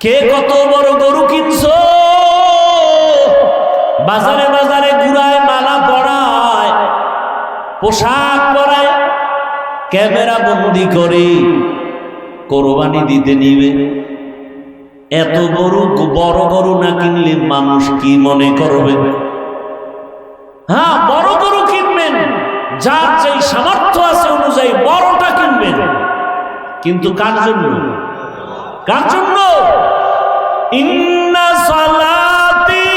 কে কত বড় গরু কিনছো? বাজারে বাজারে ঘুরায়, মালা পরায়, পোশাক পরায়, ক্যামেরা বন্দি করে কোরবানি দিতে নিবে। এত বড় গরু না কিনলে মানুষ কি মনে করবে? হ্যাঁ, বড় গরু কিনবেন, যার যেই সামর্থ্য আছে অনুযায়ী বড়টা কিনবেন, কিন্তু কার জন্য? কার জন্য? ইন্না সালাতি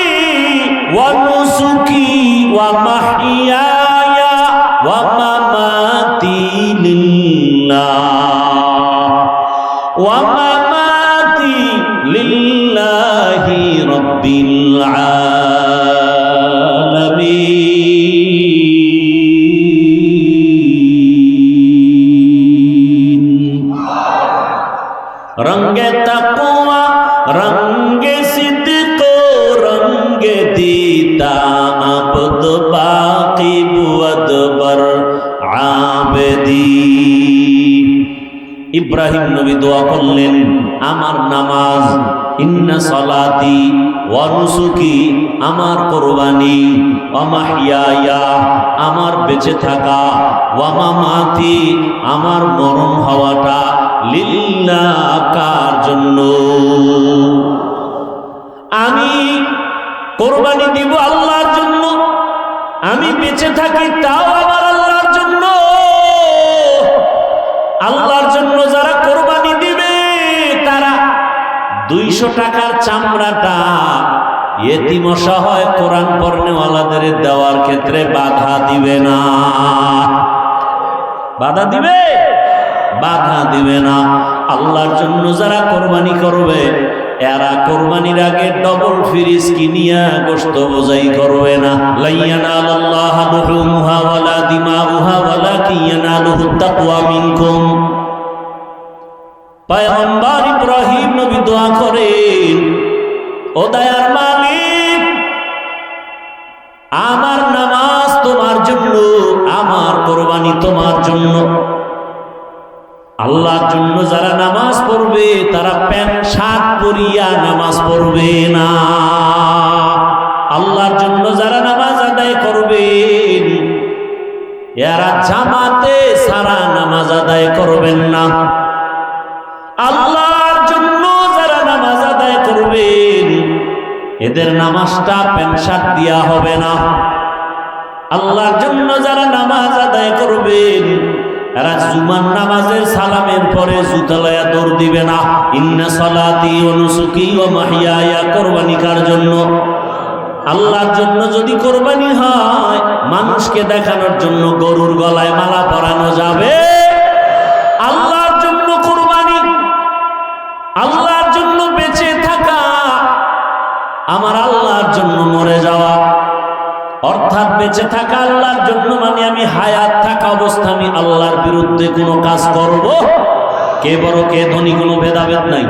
ওয়া নুসুকি ওয়া মাহইয়ায়া ওয়া মামাতি লিল্লাহ ওয়া মামাতি লিল্লাহি রাব্বিল আলামিন। রঙ্গে তাকওয়া রঙ্গে সিদ্ক রঙ্গে দীতা আবদ বাকি বুয়াদবর আবেদি। ইব্রাহিম নবী দোয়া করলেন, আমার নামাজ, ইন্না সালাতি ওয়া নুসুকি, আমার কোরবানি, ওয়া মাহইয়ায়া, আমার বেঁচে থাকা, ওয়া মামাতি, আমার মরণ হওয়াটা, লিল্লাহ, কার জন্য? আমি কোরবানি দিব আল্লাহর জন্য, আমি বেঁচে থাকি তাও আমার আল্লাহর জন্য। আল্লাহর জন্য যারা কোরবানি দিবে তারা 200 টাকার চামড়াটা ইয়েতিম অসহায় কোরআন পড়নেওয়ালাদের দেওয়ার ক্ষেত্রে বাধা দিবে না। বাধা দিবে? বাধা দিবে না। আল্লাহর জন্য যারা কোরবানি করবে এরা কোরবানির আগে ডবল ফ্রিজ কিনিয়া গোশত বোঝাই করবে না। লাইয়ানালাল্লাহু লুহুমুহা ওয়ালা দিমাউহা ওয়ালাকিন ইয়ানালুহুত তাকওয়া মিনকুম। পয়গম্বর ইব্রাহিম নবী দোয়া করেন, ও দয়ার মালিক, আমার নামাজ তোমার জন্য, আমার কোরবানি তোমার জন্য। আল্লাহর জন্য যারা নামাজ পড়বে তারা প্যান্ট শার্ট পরিয়া নামাজ পড়বে না। আল্লাহর জন্য যারা নামাজ আদায় করবেন এরা জামাতে সারা নামাজ আদায় করবেন না। আল্লাহর জন্য যারা নামাজ আদায় করবেন এদের নামাজটা প্যান্ট শার্ট দিয়া হবে না। আল্লাহর জন্য যারা নামাজ আদায় করবেন এরা জুমার নামাজের সালামের পরে জুতা লয়া দৌড় দিবে না। ইন্না সালাতি ওয়া নুসুকি ওয়া মাহইয়ায়া, কোরবানি কার জন্য? আল্লাহর জন্য যদি কোরবানি হয়, মানুষকে দেখানোর জন্য গরুর গলায় মালা পরানো যাবে? আল্লাহর জন্য কোরবানি, আল্লাহর জন্য বেঁচে থাকা, আমার আল্লাহর জন্য মরে যাওয়া, অর্থাৎ বেঁচে থাকা আল্লাহর জন্য মানে আমি হায়াত থাকা অবস্থা আমি আল্লাহর বিরুদ্ধে কোনো কাজ করব? কে বড় কে ধনী কোনো ভেদাভেদ নাই।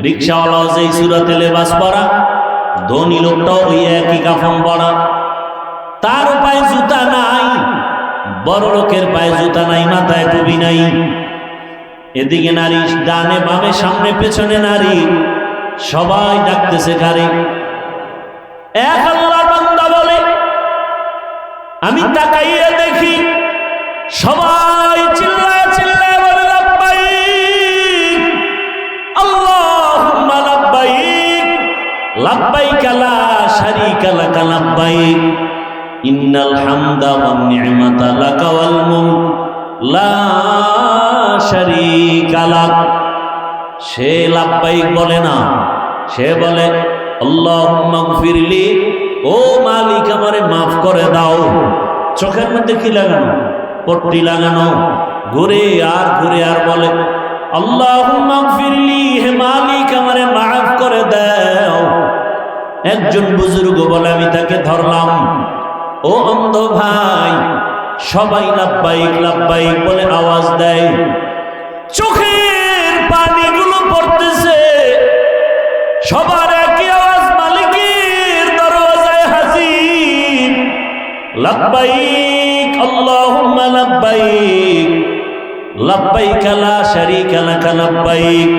রিক্সাওয়ালাও যেই সুরাতে লেবাস পরা, ধনী লোকটাও ওই একই কাফন পরা, তার পায়ে জুতা নাই, বড় লোকের পায়ে জুতা নাই, মাথায় টুপি নাই। এদিকে নারী ডানে বামে সামনে পেছনে নারী, সবাই ডাকতেছে কারে? এক আল্লাহর বান্দা বলে, আমি তাকাইয়া দেখি সবাই চিল্লায় চিল্লায় বলে লাব্বাইক আল্লাহুম্মা লাব্বাইক লাব্বাইক লা শারীকা লাকা লাব্বাইক ইন্নাল হামদা ওয়ান নি'মাতা লাকা ওয়াল মুলক লা শারীকা লাক। সে লাব্বাইক বলে না, সে বলে আল্লাহুম্মা গফিরলি, ও মালিক আমারে মাফ করে দাও। চোখের মধ্যে কি লাগানো? পট্টি লাগানো। ঘুরে আর বলে আল্লাহুম্মা গফিরলি, হে মালিক আমারে মাফ করে দাও। একজন বুজুর্গ বলে, আমি তাকে ধরলাম, ও অন্ধ ভাই, সবাই লাব্বাইক লাব্বাইক বলে আওয়াজ দেয়, চোখের পানিগুলো পড়তেছে, সবার একই আওয়াজ, মালিকের দরওয়াজায় হাজির, লাব্বাইক আল্লাহুম্মা লাব্বাইক লাব্বাইক লা শারীকা লাকা লাব্বাইক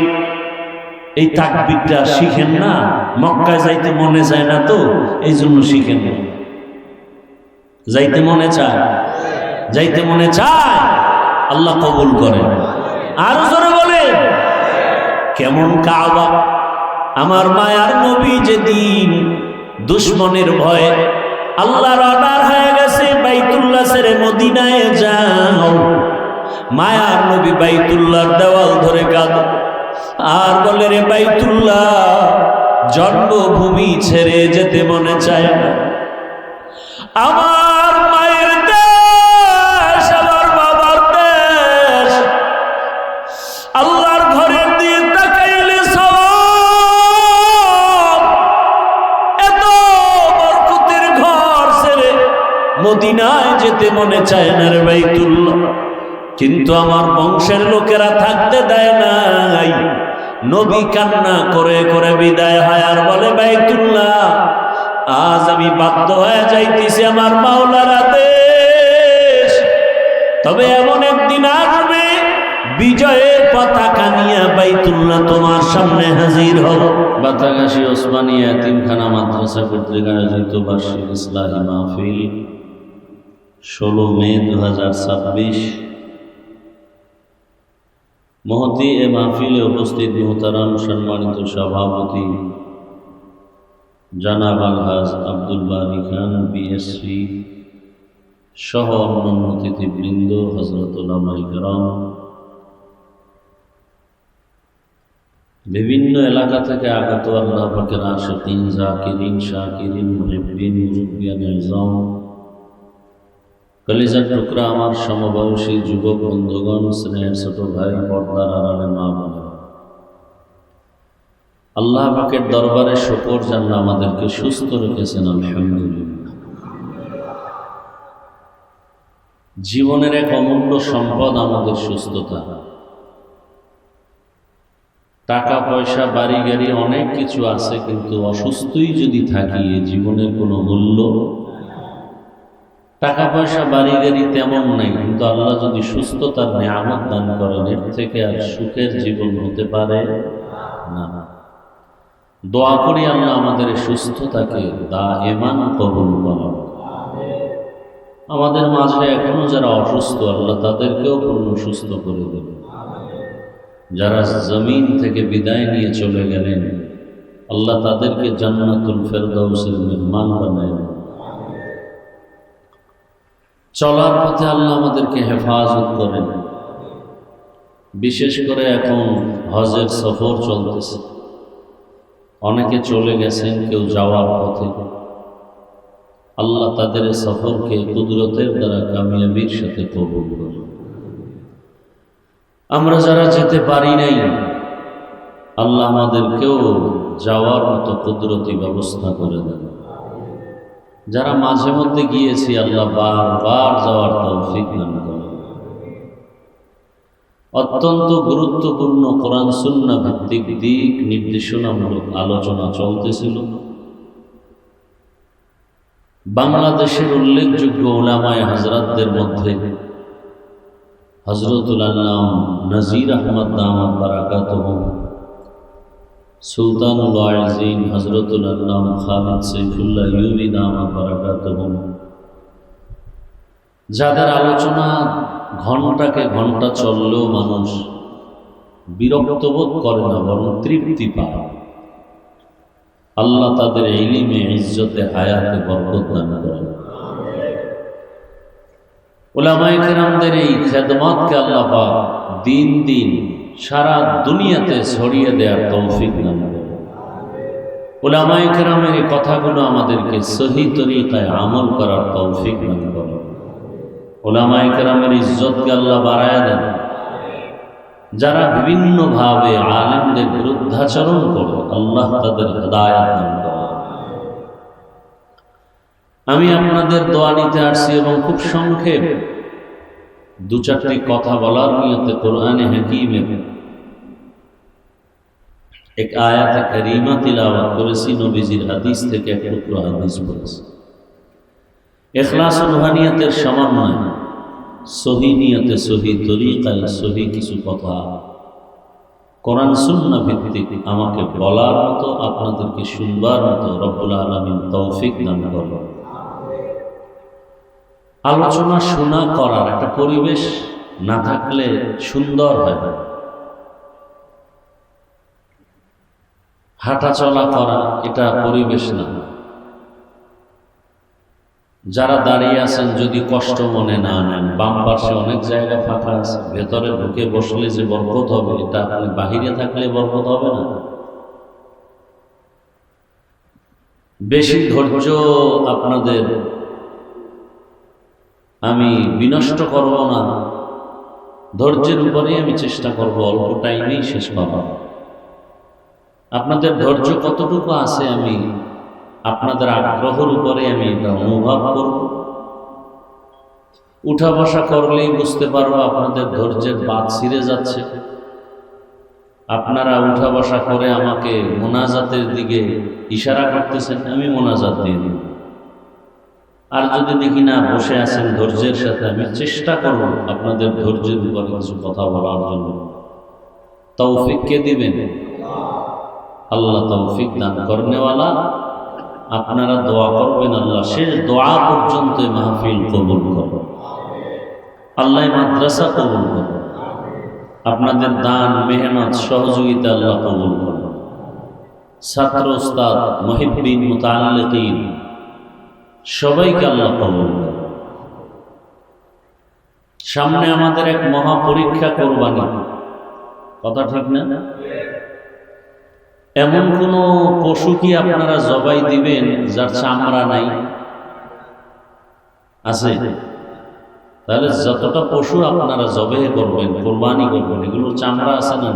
এই তাকবীরটা শিখেন না, মক্কায় যাইতে মনে চায় না তো এই জন্য শিখেন না। যাইতে মনে চায়, যাইতে মনে চায়, আল্লাহ কবুল করেন। আর জোরে বলে কেমন কাবা, আমার মায়ার নবী যেদিন দুশ্মনের ভয়ে আল্লাহর অর্ডার হয়ে গেছে বাইতুল্লাহ ছেড়ে মদিনায় যাও, মায়ার নবী বাইতুল্লাহর দেওয়াল ধরে কাঁদে আর বলে রে বাইতুল্লাহ, জন্মভূমি ছেড়ে যেতে মনে চায় না, আমার মায়ের দেশ, আমার বাবার দেশ, আল্লাহর ঘরের দিয়ে তাকাইলে সওয়াব, এত বরকতের ঘর ছেড়ে মদিনায় যেতে মনে চায় না রে বাইতুল্লাহ। কিন্তু আমার বংশের লোকেরা থাকতে দেয় নাই, নবী কান্না করে করে বিদায় হয় আর বলে বাইতুল্লাহ, আজ আমি বাধ্য হয়ে যাইতেছি আমার মাওলার আদেশ, তবে এমন একদিন আসবে বিজয়ের পতাকা নিয়ে বাইতুল্লাহ তোমার সামনে হাজির হব। বাতাগাসী ওসমানিয়া এতিমখানা মাদ্রাসা কর্তৃক আয়োজিত বার্ষিক ইসলাহি মাহফিল 16 মে 2026। মহতি এ মাহফিলে উপস্থিত মোহতারাম সম্মানিত সভাপতি জানাব আলহাজ আব্দুল বারী খান বিএসসি সহ অন্যান্য অতিথিবৃন্দ, হযরত উলামায়ে কেরাম, বিভিন্ন এলাকা থেকে আগত আল্লাহ পাকের আশিকিন, জাকিরিন, শাকিরিন, মুহিব্বিন, মুরব্বিয়ান ইজম, কলিজার টুকরা আমার সমবয়সী যুবক বন্ধুগণ, স্নেহের ছোট ভাই, পর্দার আড়ালে মা বোনেরা, আল্লাহ পাকের দরবারে শুকর জানলে আমাদেরকে সুস্থ রেখেছেন, আলহামদুলিল্লাহ। জীবনের এক অমূল্য সম্পদ আমাদের সুস্থতা। টাকা পয়সা বাড়ি গাড়ি অনেক কিছু আছে, কিন্তু অসুস্থই যদি থাকি এ জীবনের কোনো মূল্য। টাকা পয়সা বাড়ি গাড়ি তেমন নাই, কিন্তু আল্লাহ যদি সুস্থতার নিয়ামত দান করেন, এর থেকে আর সুখের জীবন হতে পারে না। দোয়া করি আল্লাহ আমাদের সুস্থতাকে দায়েমান কবুল করেন। আমাদের মাঝে এখনো যারা অসুস্থ, আল্লাহ তাদেরকেও পূর্ণ সুস্থ করে দেবেন। যারা জমিন থেকে বিদায় নিয়ে চলে গেলেন, আল্লাহ তাদেরকে জান্নাতুল ফেরদাউসের মেহমান বানায়। চলার পথে আল্লাহ আমাদেরকে হেফাজত করেন। বিশেষ করে এখন হজের সফর চলতেছে, অনেকে চলে গেছেন, কেউ যাওয়ার পথে। আল্লাহ তাদের সফরকে কুদরতের দ্বারা কামিয়াবির সাথে কবুল করেন। আমরা যারা যেতে পারি নাই, আল্লাহ আমাদেরকেও যাওয়ার মতো কুদরতি ব্যবস্থা করে দেন। যারা মাঝে মধ্যে গিয়েছি, আল্লাহ বারবার যাওয়ার তৌফিক দান করেন। অত্যন্ত গুরুত্বপূর্ণ কোরআন সুন্নাহ ভিত্তিক দিক নির্দেশনামূলক আলোচনা চলতেছিল। বাংলাদেশের উল্লেখযোগ্য উলামায়ে হযরতদের মধ্যে হযরতুল আল্লাম নজির আহমদ দামাত বারাকাতুহু, সুলতানুল ওয়াইজিন হযরতুল আল্লাম খালিদ সাইফুল্লাহ ইউবি দামাত বারাকাতুহু, যাদের আলোচনা ঘন্টাকে ঘন্টা চললেও মানুষ বিরক্ত বোধ করে না, বরং তৃপ্তি পায়। আল্লাহ তাদের ইলমে, ইজ্জতে, হায়াতে বরকত দান করেন। উলামায়ে কেরামদের এই খেদমতকে আল্লাহ পাক দিন দিন সারা দুনিয়াতে ছড়িয়ে দেওয়ার তৌফিক দান করেন। উলামায়ে কেরামের এই কথাগুলো আমাদেরকে সহি তরিকায় আমল করার তৌফিক দান করেন। উলামায়ে কেরামের ইজ্জতকে আল্লাহ বাড়ায় দেন। যারা বিভিন্নভাবে আলেমদের বিরুদ্ধাচরণ করে, আল্লাহ তাদের হেদায়েত দান করেন। আমি আপনাদের দোয়া নিতে আসছি এবং খুব সংক্ষেপ দু চারটি কথা বলার নিয়তে কোরআনে হাকীমের এক আয়াতে কারীমা তিলাওয়াত করেছি, নবীজির হাদিস থেকে এক টুকরো হাদিস বলেছি। ইখলাস ও রুহানিয়াতের সমন্বয়, সহি নিয়তে, সহি তরিকায়, সহি কিছু কথা কোরআন সুন্নাহ ভিত্তিক আমাকে বলার মতো, আপনাদেরকে শুনবার মতো রব্বুল আলামিন তৌফিক দান করুন। আলোচনা শোনা করার একটা পরিবেশ না থাকলে সুন্দর হয় না। হাঁটা চলা করা এটা পরিবেশ না। যারা দাঁড়িয়ে আছেন যদি কষ্ট মনে না নেন, বাম পাশে অনেক জায়গা ফাঁকা আছে, ভেতরে ঢুকে বসলে যে বরকত হবে এটা আপনি বাহিরে থাকলে বরকত হবে না। বেশি ধৈর্য আপনাদের আমি বিনষ্ট করব না, ধৈর্যের উপরেই আমি চেষ্টা করব অল্প টাইমেই শেষ পাবো। আপনাদের ধৈর্য কতটুকু আছে আমি আপনাদের আগ্রহের উপরে আমি এটা অনুভব করব। উঠা বসা করলেই বুঝতে পারবো আপনাদের ধৈর্যের বাঁধ ছিঁড়ে যাচ্ছে। আপনারা উঠা বসা করে আমাকে মোনাজাতের দিকে ইশারা করতেছেন, আমি মোনাজাত দিয়ে দিই। আর যদি দেখি না বসে আছেন ধৈর্যের সাথে, আমি চেষ্টা করব আপনাদের ধৈর্যের উপরে কিছু কথা বলার জন্য। তৌফিক কে দিবেন? আল্লাহ তৌফিক দান করনেওয়ালা। আপনারা দোয়া করবেন, আল্লাহ শেষ দোয়া পর্যন্ত মাহফিল কবুল করুন, আল্লাহ মাদ্রাসা কবুল করুন, আপনাদের দান মেহনত সহযোগিতা আল্লাহ কবুল করুন। ছাত্র ওস্তাদ মুহিব্বিন মুতাআল্লিকিন সবাইকে আল্লাহ কবুল করুন। সামনে আমাদের এক মহা পরীক্ষা কোরবানি, কথা ঠিক না? এমন কোন পশু কি আপনারা জবাই দিবেন যার চামড়া নাই? আছে? তাহলে যতটা পশু আপনারা জবাই করবেন, কোরবানি করবেন, এগুলোর চামড়া আছে না?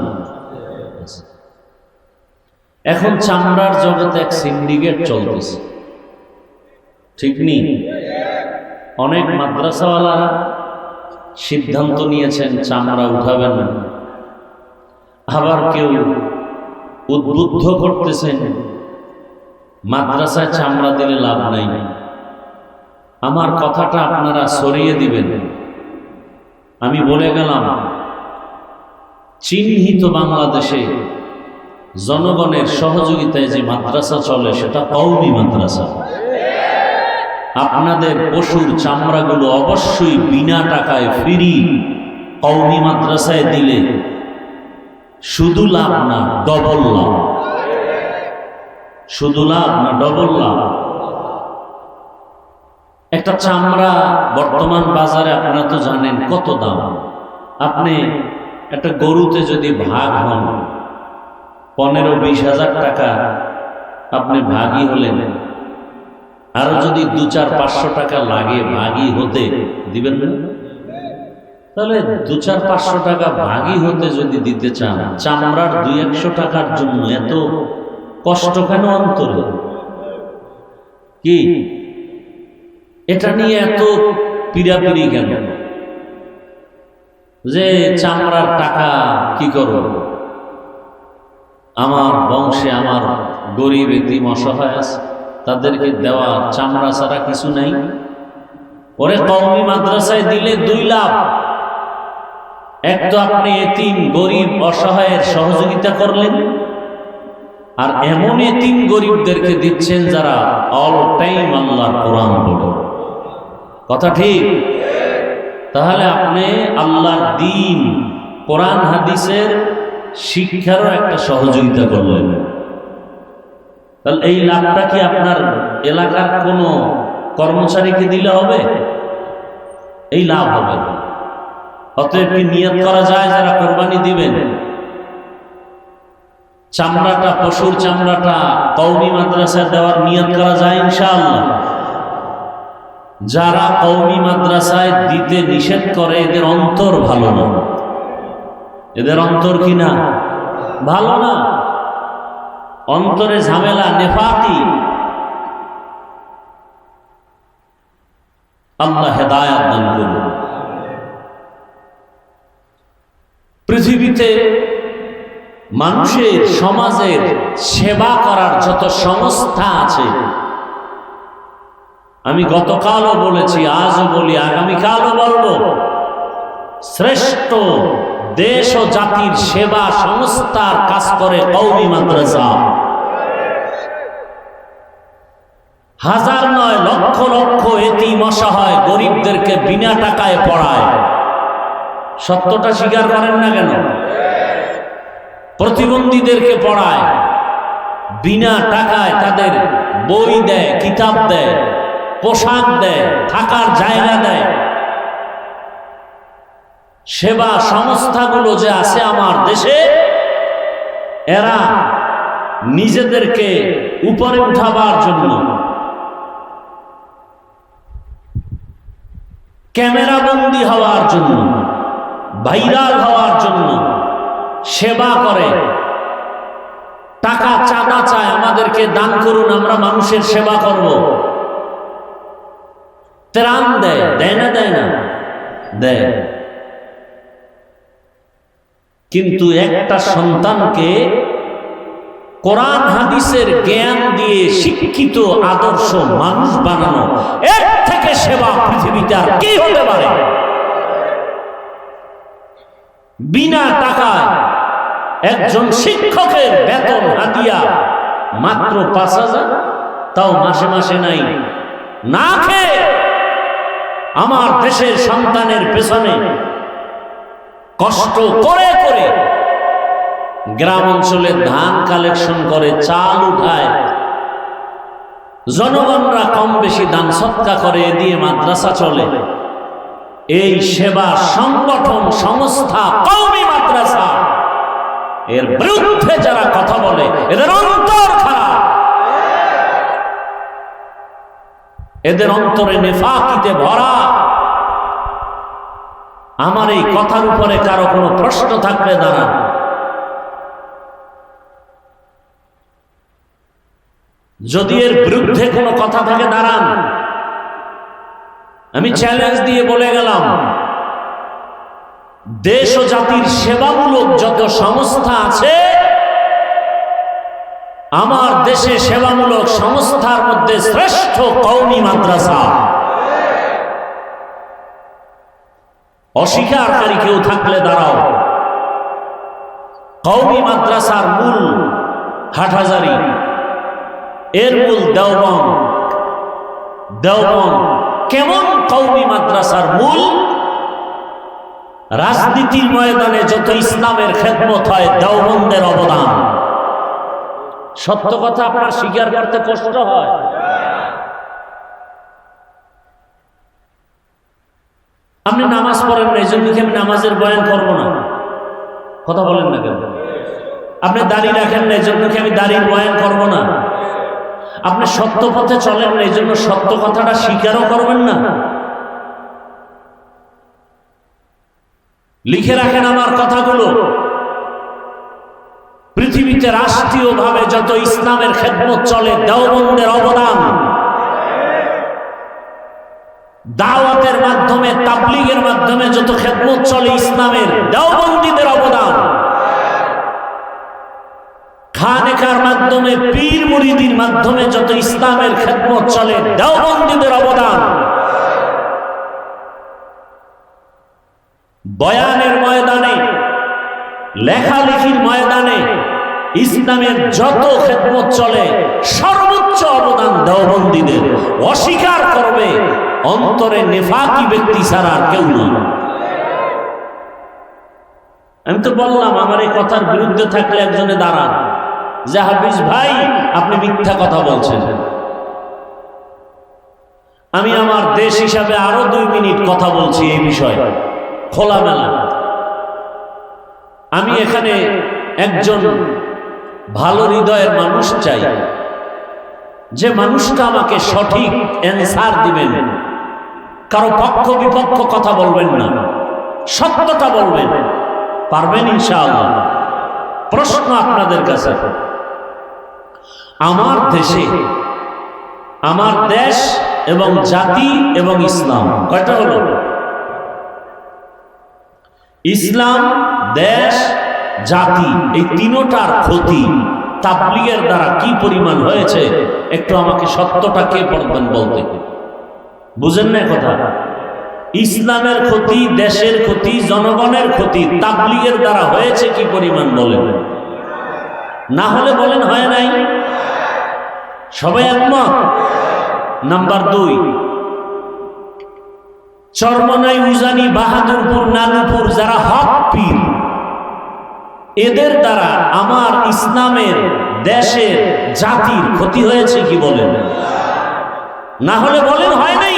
এখন চামড়ার জগতে এক সিন্ডিকেট চলতেছে, ঠিক নেই? অনেক মাদ্রাসাওয়ালারা সিদ্ধান্ত নিয়েছেন চামড়া উঠাবেন না, আবার কেউ উদ্বুদ্ধ করতেছেন মাদ্রাসায় চামড়া দিলে লাভ নাই। আমার কথাটা আপনারা সরিয়ে দিবেন। আমি বলে গেলাম, চিহ্নিত বাংলাদেশে জনগণের সহযোগিতায় যে মাদ্রাসা চলে সেটা কওমি মাদ্রাসা। আপনাদের পশুর চামড়াগুলো অবশ্যই বিনা টাকায় ফ্রি কওমি মাদ্রাসায় দিলে শুধু লাভ না ডবল লাভ, শুধু লাভ না ডবল লাভ। একটা চামড়া বর্তমান বাজারে আপনারা তো জানেন কত দাম। আপনি একটা গরুতে যদি ভাগ হন 15-20 হাজার টাকা আপনি ভাগই হলেন, আরো যদি 2-4-500 টাকা লাগে ভাগই হতে, দিবেন না? তাহলে 2-4-500 টাকা ভাগই হতে যদি দিতে চান, চামড়ার 200-100 টাকার জন্য এত কষ্ট কেন অন্তরে? কি এটা নিয়ে এত পিড়াপিড়ি কেন যে চামড়ার টাকা কি করব? আমার বংশে আমার গরিব এতিম অসহায় আছে, তাদেরকে দেওয়া চামড়া ছাড়া কিছু নাই। ওরে কওমি মাদ্রাসায় দিলে 2 লাভ। এক তো আপনি এতিম গরিব অসহায়ের সহযোগিতা করলেন, আর এমন এতিম গরিবদেরকে দিচ্ছেন যারা অল টাইম আল্লাহর কোরআন পড়ে। কথা ঠিক? তাহলে আপনি আল্লাহর দ্বীন কোরআন হাদিসের শিক্ষারও একটা সহযোগিতা করলেন। তাহলে এই লাভটা কি আপনার এলাকার কোনো কর্মচারীকে দিলে হবে? এই লাভ হবে। অতএব কি নিয়ত করা যায় যারা কোরবানি দিবেন, চামড়াটা পশুর চামড়াটা কওমি মাদ্রাসায় দেওয়ার নিয়ত করা যায় ইনশাআল্লাহ? যারা কওমি মাদ্রাসায় দিতে নিষেধ করে এদের অন্তর ভালো না। এদের অন্তর কি না ভালো না? অন্তরে ঝামেলা, নেফাকি। আল্লাহ হেদায়েত দান করুন। পৃথিবীতে মানুষের সমাজের সেবা করার যত সংস্থা আছে, আমি গতকালও বলেছি, আজও বলি, আগামীকালও বলবো, শ্রেষ্ঠ দেশ ও জাতির সেবা সংস্থার কাজ করে কওমি মাদ্রাসা। হাজার নয় লক্ষ লক্ষ এতিম অসহায় গরিবদেরকে বিনা টাকায় পড়ায়। সত্যটা স্বীকার করেন না কেন? প্রতিবন্ধীদেরকে পড়ায় বিনা টাকায়, তাদের বই দেয়, কিতাব দেয়, পোশাক দেয়, থাকার জায়গা দেয়। সেবা সংস্থাগুলো যে আছে আমার দেশে, এরা নিজেদেরকে উপরে উঠাবার জন্য, ক্যামেরা বন্দী হওয়ার জন্য, ভাইরাল হওয়ার জন্য সেবা করে। টাকা চাঁদা চায়, আমাদেরকে দান করুন, আমরা মানুষের সেবা করব। ত্রাণ দেয়, দেয় না? দেয় না? দেয়। কিন্তু একটা সন্তানকে কোরআন হাদিসের জ্ঞান দিয়ে শিক্ষিত আদর্শ মানুষ বানানো, এর থেকে সেবা পৃথিবীতে আর কি হতে পারে? বিনা টাকায় একজন শিক্ষকের বেতন হাদিয়া মাত্র ৫,০০০, তাও মাসে মাসে নাই। না খেয়ে আমার দেশের সন্তানের পেছনে কষ্ট করে করে গ্রাম অঞ্চলে ধান কালেকশন করে, চাল উঠায়, জনগণরা কম বেশি দান সৎকা করে, এ দিয়ে মাদ্রাসা চলে। এই সেবা সংগঠন সংস্থা কওমি মাদ্রাসা, এর বিরুদ্ধে যারা কথা বলে এদের অন্তর খারাপ, এদের অন্তরে নেফাকিতে ভরা। আমার এই কথার উপরে কারো কোনো প্রশ্ন থাকলে দাঁড়ান। যদি এর বিরুদ্ধে কোনো কথা থাকে দাঁড়ান। আমি চ্যালেঞ্জ দিয়ে বলে গেলাম, দেশ ও জাতির সেবামূলক যত সংস্থা আছে, আমার দেশে সেবামূলক সংস্থার মধ্যে শ্রেষ্ঠ কওমি মাদ্রাসা। অস্বীকারী কেউ থাকলে দাঁড়াও। কওমি মাদ্রাসার মূল হাটহাজারী, এর মূল দেওবন্দ। দেওবন্দ কেমন কওমি মাদ্রাসার মূল? রাজনীতির ময়দানে যত ইসলামের খেদমত হয়, দেওবন্দের অবদান। সত্য কথা আপনার স্বীকার করতে কষ্ট হয়। আপনি নামাজ পড়েন না, এই জন্য কি আমি নামাজের বয়ান করবো না? কথা বলেন না কেন? আপনি দাড়ি রাখেন না, এই জন্য কি আমি দাড়ির বয়ান করবো না? আপনি সত্য পথে চলেন না, এই জন্য সত্য কথাটা স্বীকারও করবেন না? লিখে রাখেন আমার কথাগুলো। পৃথিবীতে রাষ্ট্রীয়ভাবে যত ইসলামের খেদমত চলে, দেওবন্দের অবদান। দাওয়াতের মাধ্যমে, তাবলীগের মাধ্যমে যত খেদমত চলে ইসলামের, দেওবন্দীদের অবদান। খানেকার মাধ্যমে, পীর মুরিদির মাধ্যমে যত ইসলামের খেদমত চলে, দেওবন্দীদের অবদান। বয়ানের ময়দানে, লেখালেখির ময়দানে ইসলামের যত খেদমত চলে, সর্বোচ্চ অবদান দেওবন্দীদের। অস্বীকার করবে অন্তরে নেফাকি ব্যক্তি ছাড়া আর কেউ নয়। আমি তো বললাম, আমার এই কথার বিরুদ্ধে থাকলে একজনে দাঁড়ান যে হাফিজ ভাই আপনি মিথ্যা কথা বলছেন। আমি আমার দেশ হিসাবে আরো 2 মিনিট কথা বলছি এই বিষয়ে খোলামেলা। আমি এখানে একজন ভালো হৃদয়ের মানুষ চাই, যে মানুষটা আমাকে সঠিক অ্যান্সার দিবেন। কারো পক্ষ বিপক্ষ কথা বলবেন না, সত্যটা বলবেন। পারবেন ইনশাআল্লাহ? প্রশ্ন আপনাদের কাছে, আমার দেশে, আমার দেশ এবং জাতি এবং ইসলাম, কয়টা হলো? ইসলাম, দেশ, জাতি, এই তিনটার ক্ষতি তাবলীগের দ্বারা কি পরিমাণ হয়েছে, একটু আমাকে সত্যটা কে পারবেন বলতে? বুঝেন না কথা? ইসলামের ক্ষতি, দেশের ক্ষতি, জনগণের ক্ষতি তাবলীগের দ্বারা হয়েছে কি পরিমাণ বলেন? না হলে বলেন হয় নাই? সবাই একমত? নাম্বার 2, চরমনাই, উজানি, বাহাদুরপুর, নানুপুর যারা হক পীর, এদের দ্বারা আমার ইসলামের, দেশের, জাতির ক্ষতি হয়েছে কি বলেন? না হলে বলেন হয় নাই?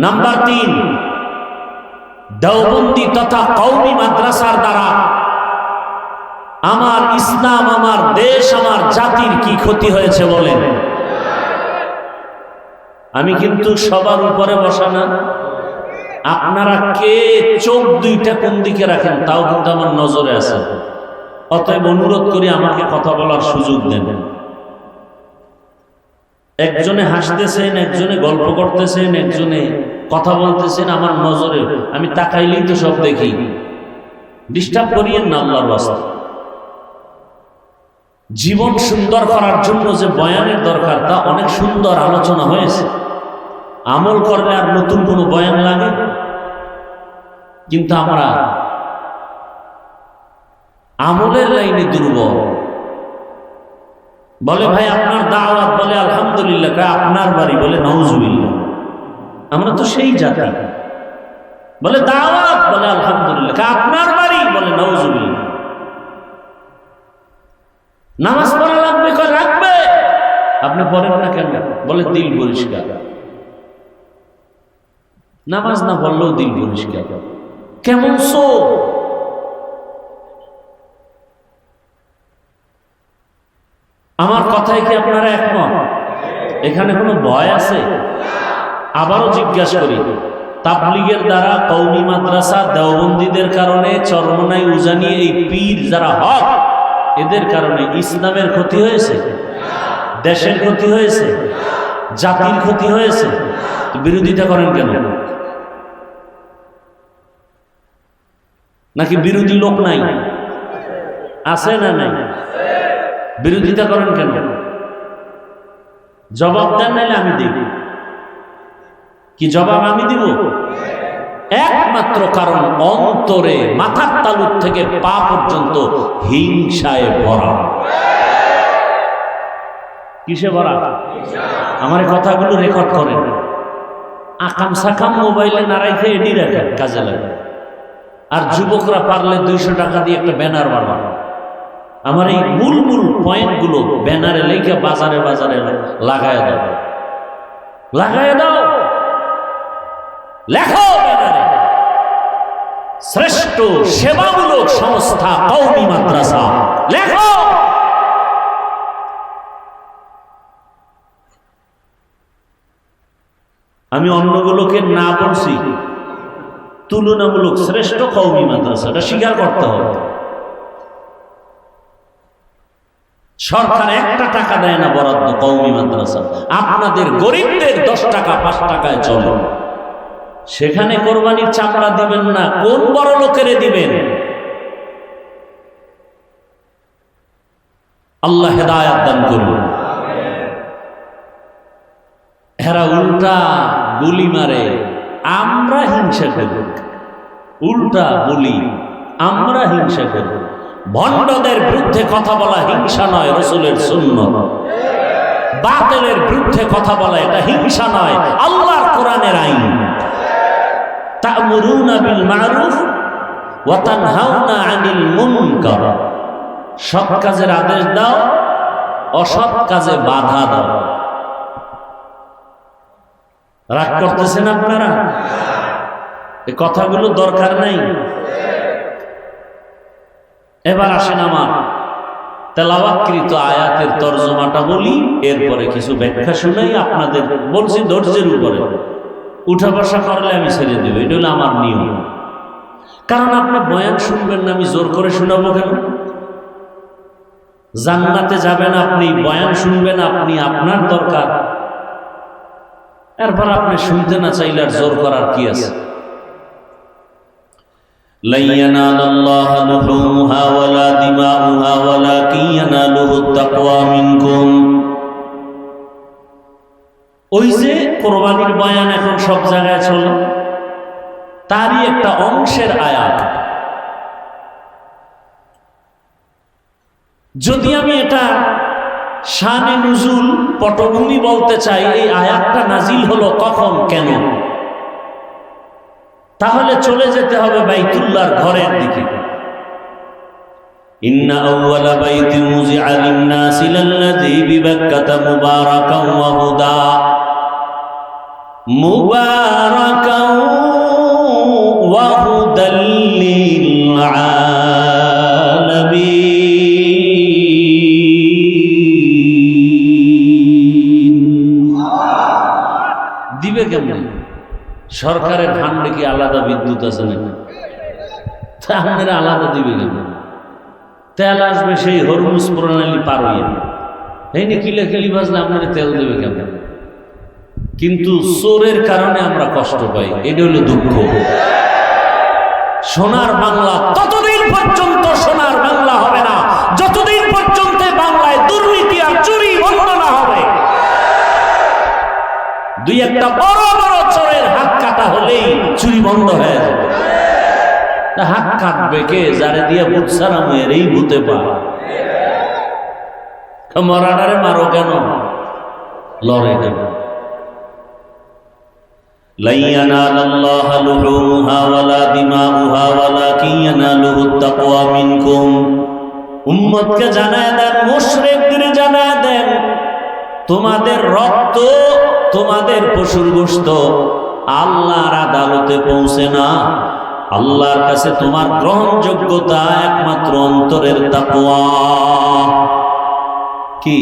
নাম্বার 3, দেওবন্দি তথা কওমি মাদ্রাসার দ্বারা আমার ইসলাম, আমার দেশ, আমার জাতির কি ক্ষতি হয়েছে বলেন? আমি কিন্তু সবার উপরে বসা না। আপনারা কে চোখ দুইটা কোন দিকে রাখেন তাও কিন্তু আমার নজরে আছে। অতএব অনুরোধ করি আমাকে কথা বলার সুযোগ দেন। একজনে হাসতেছেন, একজনে গল্প করতেছেন, একজনে কথা বলতেছেন, আমার নজরে, আমি তাকাইলেই তো সব দেখি। ডিস্টার্ব করিয়েন না আল্লাহর ওয়াস্তে। জীবন সুন্দর করার জন্য যে বয়ানের দরকার তা অনেক সুন্দর আলোচনা হয়েছে। আমল করলে আর নতুন কোনো বয়ান লাগে? কিন্তু আমরা আমলের লাইনে দুর্বল। বলে ভাই আপনার দাওয়াত, বলে আলহামদুলিল্লাহ। আপনার বাড়ি, বলে নাউজুবিল্লাহ। আমরা তো সেই জাতি। বলে দাওয়াত, বলে আলহামদুলিল্লাহ। আপনার বাড়ি, বলে নাউজুবিল্লাহ। নামাজ পড়া লাগবে, রাখবে। আপনি পড়েন না কেন? বলে দিল পরিষ্কার। নামাজ না পড়লেও দিল পরিষ্কার। কেমন সো? আমার কথায় কি আপনারা একমত? এখানে কোনো ভয় আছে? আবারও জিজ্ঞাসা করি, তাবলীগের দ্বারা, কওমি মাদ্রাসা, দেওবন্দীদের কারণে, চরমনাই, উজানি, এই পীর যারা হক, এদের কারণে ইসলামের ক্ষতি হয়েছে, দেশের ক্ষতি হয়েছে, জাতির ক্ষতি হয়েছে। বিরোধিতা করেন কেন? নাকি বিরোধী লোক নাই? আছে না নাই? বিরোধিতা করেন কেন? জবাব দেন, নাইলে আমি দিব। কি জবাব আমি দিব? একমাত্র কারণ অন্তরে, মাথার তালুর থেকে পা পর্যন্ত হিংসায় ভরা। কিসে ভরা? আমার কথাগুলো রেকর্ড করেন। আকাম সাকাম মোবাইলে না রাখে এডি রাখেন, কাজে লাগে। আর যুবকরা পারলে 200 টাকা দিয়ে একটা ব্যানার বানানো। আমার এই মূল পয়েন্টগুলো ব্যানারে লেখা বাজারে বাজারে লাগায় দাও, লাগায় দাও, লেখো ব্যানারে, শ্রেষ্ঠ সেবামূলক সংস্থা কওমি মাদ্রাসা, লেখো। আমি অন্যগুলোকে না বলছি, তুলনামূলক শ্রেষ্ঠ কওমি মাদ্রাসা, এটা স্বীকার করতে হবে। সরকার 1 টাকা দেয় না বরাদ্দ কওমি মাদ্রাসা। আপনাদের গরিবদের 10 টাকা 5 টাকায় চলে। সেখানে কোরবানির চামড়া দিবেন না, কোন বড় লোকেরে দিবেন? আল্লাহ হেদায়েত দান করুন। এরা উল্টা গুলি মারে, আমরা হিংসা করি। উল্টা বলি, আমরা হিংসা করি। ভণ্ডদের বিরুদ্ধে কথা বলা হিংসা নয়, রাসূলের সুন্নাত। বাতিলের বিরুদ্ধে কথা বলা এটা হিংসা নয়, আল্লাহর কোরআনের আইন। তা'মুরুনা বিল মা'রুফ ওয়া তানহাউনা আনিল মুনকার। সৎ কাজের আদেশ দাও, অসৎ কাজে বাধা দাও। রাগ করতেছেন আপনারা? এই কথাগুলো দরকার নাই। এবার আসেন আমার তেলাওয়াতকৃত আয়াতের তরজমাটা বলি, এরপরে কিছু ব্যাখ্যা শুনাই আপনাদের। বলছি ধৈর্যের উপরে, উঠা বসা করলে আমি ছেড়ে দেব, এটা হলো আমার নিয়ম। কারণ আপনি বয়ান শুনবেন না, আমি জোর করে শোনাবো কেন? জান্নাতে যাবেন আপনি, বয়ান শুনবেন আপনি, আপনার দরকার। এরপর আপনি শুনতে না চাইলে আর জোর করার কি আছে? لن ينال الله لحومها ولا دماؤها ولكن يناله التقوى منكم ওই যে কোরবানির বয়ান এখন সব জায়গায় চলে, তারই একটা অংশের আয়াত। যদি আমি এটা শানে নুজুল পটভূমি বলতে চাই, এই আয়াতটা নাজিল হলো কখন, কেন, তাহলে চলে যেতে হবে বাইতুল্লাহর ঘরের দিকে। ইন্না আউওয়ালা বাইতিন মুযিআ লিন-নাসি লাল্লাযী বিবাক্কাতা মুবারাকান ওয়া হুদা মুবারাকান ওয়া হুদাল লিল আলামিন। দিবে কেমন? সরকারের ফান্ডে কি আলাদা বিদ্যুৎ আছে নাকি? তাহলে আলাদা দিবে কেমন? তেল আসবে সেই হরমুজ প্রণালী পার হইয়া, এই নি কিলাকিলি বাজলে আপনার তেল দেবে কেমন? কিন্তু চোরের কারণে আমরা কষ্ট পাই, এটা হলো দুঃখ। সোনার বাংলা ততদিন পর্যন্ত সোনার বাংলা হবে না যতদিন পর্যন্ত বাংলায় দুর্নীতি আর চুরি বন্ধ না হবে। দুই একটা বড় বড় চোরের হাত কাটা হলেই চুরি বন্ধ হয়ে যাবে। হাত কাটবে কে? যারে দিয়ে বুঝছানা মেয়ের এই ভূতে পা মরাডারে মারো কেন, লড়ে কেন? লাই ইয়ানালাল্লাহু লুহুমুহা ওয়ালা দিমাউহা ওয়ালাকিন ইয়ানালুহুত তাকওয়া মিনকুম। উম্মতকে জানায় দেন, মুশরিকদের জানায় দেন, তোমাদের রক্ত, তোমাদের পশুর গোশত আল্লাহর আদালতে পৌঁছে না। আল্লাহর কাছে তোমার গ্রহণযোগ্যতা একমাত্র অন্তরের তাকওয়া। কি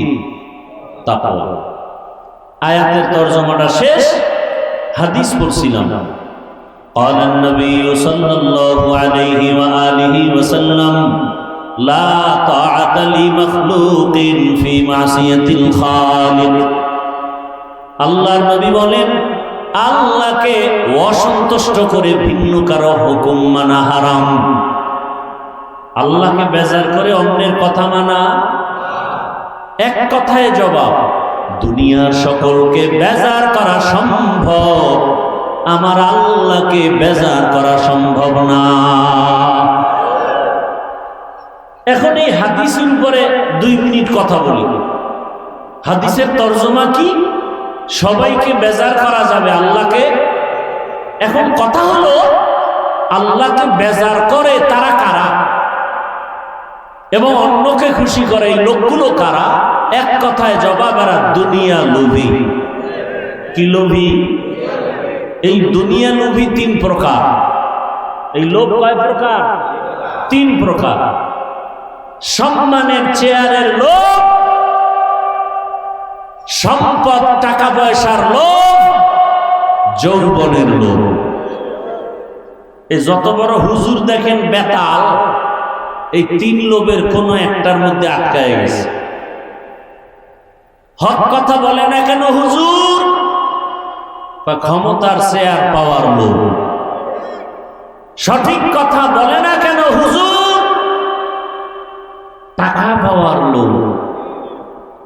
তাকওয়া? আয়াতের তরজমাটা শেষ, হাদিস পড়ছিলাম। قال النبي صلى الله عليه وآله وسلم لا طاعة لمخلوق في معصية الخالق। আল্লাহর নবী বলেন, আল্লাহকে অসন্তুষ্ট করে ভিন্ন কারো হুকুম মানা হারাম। আল্লাহকে বেজার করে অন্যের কথা মানা। এক কথায় জবাব, দুনিয়ার সকলকে বেজার করা সম্ভব, আমার আল্লাহকে বেজার করা সম্ভব না। এখন এই হাদিসের উপরে 2 মিনিট কথা বলি। হাদিসের তরজমা কি? সবাইকে বেজার করা যাবে, আল্লাহকে। এখন কথা হলো, আল্লাহকে বেজার করে তারা কারা এবং অন্যকে খুশি করে এই লোকগুলো কারা? এক কথায় জবাব, এরা দুনিয়া লোভী। কি লোভী? এই দুনিয়া লোভী 3 প্রকার। এই লোভ কয় প্রকার? 3 প্রকার। সম্মানের চেয়ারের লোভ, সম্পদ টাকা পয়সার লোভ, যৌবনের লোভ। এই যত বড় হুজুর দেখেন বেতাল, এই 3 লোভের কোন একটার মধ্যে আটকায় গেছে। হক কথা বলে না কেন হুজুর? ক্ষমতার চেয়ার পাওয়ার লোভ। সঠিক কথা বলে না কেন হুজুর? টাকা পাওয়ার লোভ।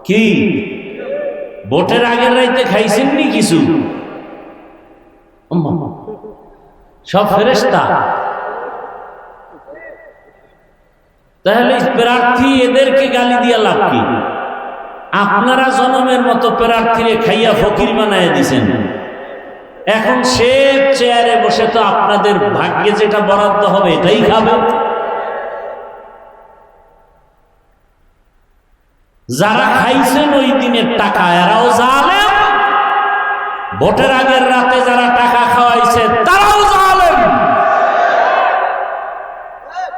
কি ভোটের আগের রাইতে খাইছেননি কিছু? সব ফেরেশতা। তাহলে প্রার্থী এদেরকে গালি দিয়া লাভ কি? আপনারা জনমের মতো প্রার্থীরে খাইয়া ফকির বানায় দিছেন। এখন সে চেয়ারে বসে তো আপনাদের ভাগ্যে যেটা বরাদ্দ হবে এটাই খাবে। যারা খাইছেন ওই দিনের টাকা এরাও জালেম, ভোটের আগের রাতে যারা টাকা খাওয়াইছে তারাও জালেম।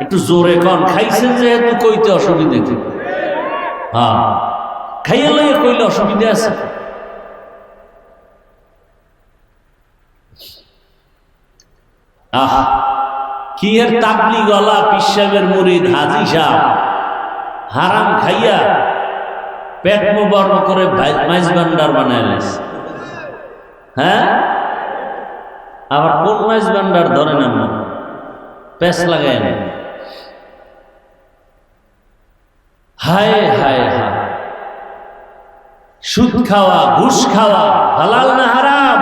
একটু জোরে কন, খাইছেন যেহেতু কইতে অসুবিধা কি? হ্যাঁ, খাইয়া লইয়া কইলে অসুবিধা আছে? আহ, কি এর তাবলিগ ওয়ালা পীর সাহেবের মুরিদ হাজী সাহেব হারাম খাইয়া পেট মোবারক করে মাইজ ভান্ডার বানায় লেছে। হ্যাঁ, আবার কোন মাইজ ভান্ডার ধরে না, পেস লাগায় না। হায় হায় হায়, সুদ খাওয়া, ঘুষ খাওয়া হালাল না হারাম?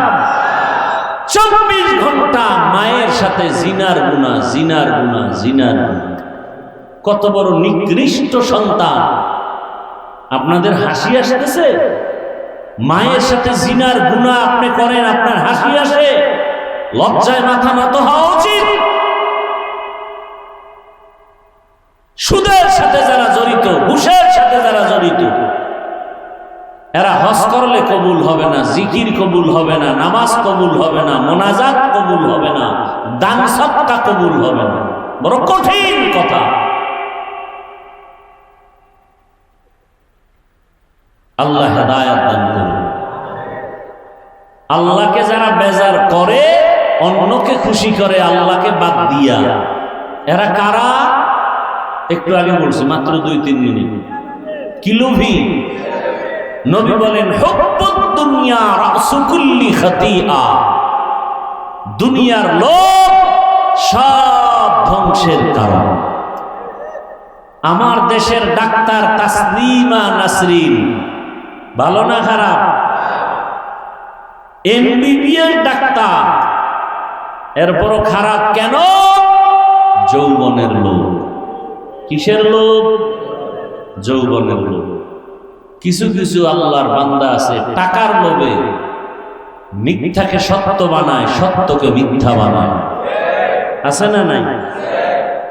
24 ঘন্টা মায়ের সাথে জিনার গুনাহ, জিনার গুনাহ, জিনার গুনাহ। কত বড় নিকৃষ্ট সন্তান! আপনাদের হাসি আসতেছে? মায়ের সাথে জিনার গুনাহ আপনি করেন, আপনার হাসি আসে? লজ্জায় মাথা নত হওয়া উচিত। সুদের সাথে যারা জড়িত, ঘুষের সাথে যারা জড়িত, এরা হজ করলে কবুল হবে না, জিকির কবুল হবে না, নামাজ কবুল হবে না, মোনাজাত কবুল হবে না, দান সদকা কবুল হবে না। বড় কঠিন কথা। আল্লাহ হেদায়েত দান করুন। আল্লাহকে যারা বেজার করে, অন্যকে খুশি করে আল্লাহকে বাদ দিয়া, এরা কারা? একটু আগে বলছি, মাত্র 2-3 মিনিট। কি লোভী? নবী বলেন, হুব্বুদ দুনিয়া রাসু কুল্লি খাতিআ। দুনিয়ার লোভ সব ধ্বংসের কারণ। আমার দেশের ডাক্তার তাসলিমা নাসরিন ভালো না খারাপ? এমবিবিএস ডাক্তার, এরপরও খারাপ কেন? যৌবনের লোভ। কিসের লোভ? যৌবনের লোভ। কিছু কিছু আল্লাহর বান্দা আছে টাকার লোভে মিথ্যাকে সত্য বানায়, সত্যকে মিথ্যা বানায়। আছে না নাই?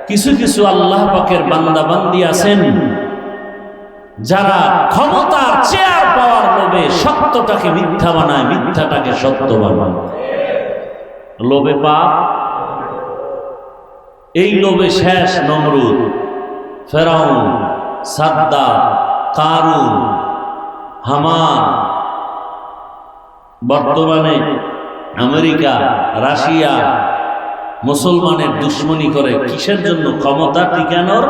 কিছু কিছু আল্লাহ পাকের বান্দা বান্দি আছেন যারা ক্ষমতার চেয়ার পাওয়ার লোভে সত্যটাকে মিথ্যা বানায়, মিথ্যাটাকে সত্য বানায়। লোভে পাপ। এই লোভে শেষ নমরুদ, ফেরাউন, সাদ্দাত, কারুন, হামান। বর্তমানে আমেরিকা, রাশিয়া মুসলমানের দুশ্মনী করে কিসের জন্য? ক্ষমতা টিকানোর।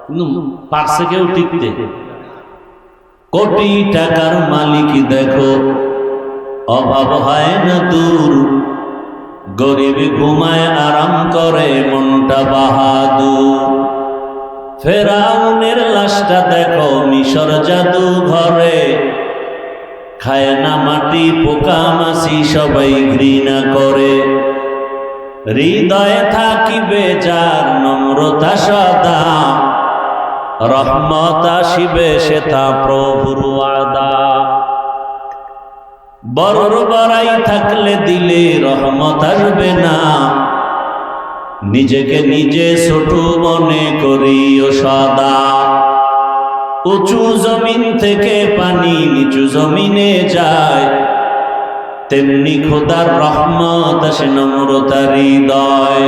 কিন্তু পারছে কেউ টিকতে? কোটি টাকার মালিক দেখো, অভাব হয় না দূর, গরিব ঘুমায় আরাম করে মনটা বাহাদুর। ফেরাউনের লাশটা দেখো মিশর জাদু ঘরে, খায় না মাটি পোকা মাছি সবাই ঘৃণা করে। হৃদয়ে থাকিবে যার নম্রতা সদা, রহমত আসিবে সেটা প্রভুর ওয়াদা। বড়র বড়াই থাকলে দিলে রহমত আসবে না, নিজেকে নিজে ছোট মনে করিও সদা। উঁচু জমিন থেকে পানি নিচু জমিনে যায়, তেমনি খোদার রহমত আসে নম্রতার হৃদয়।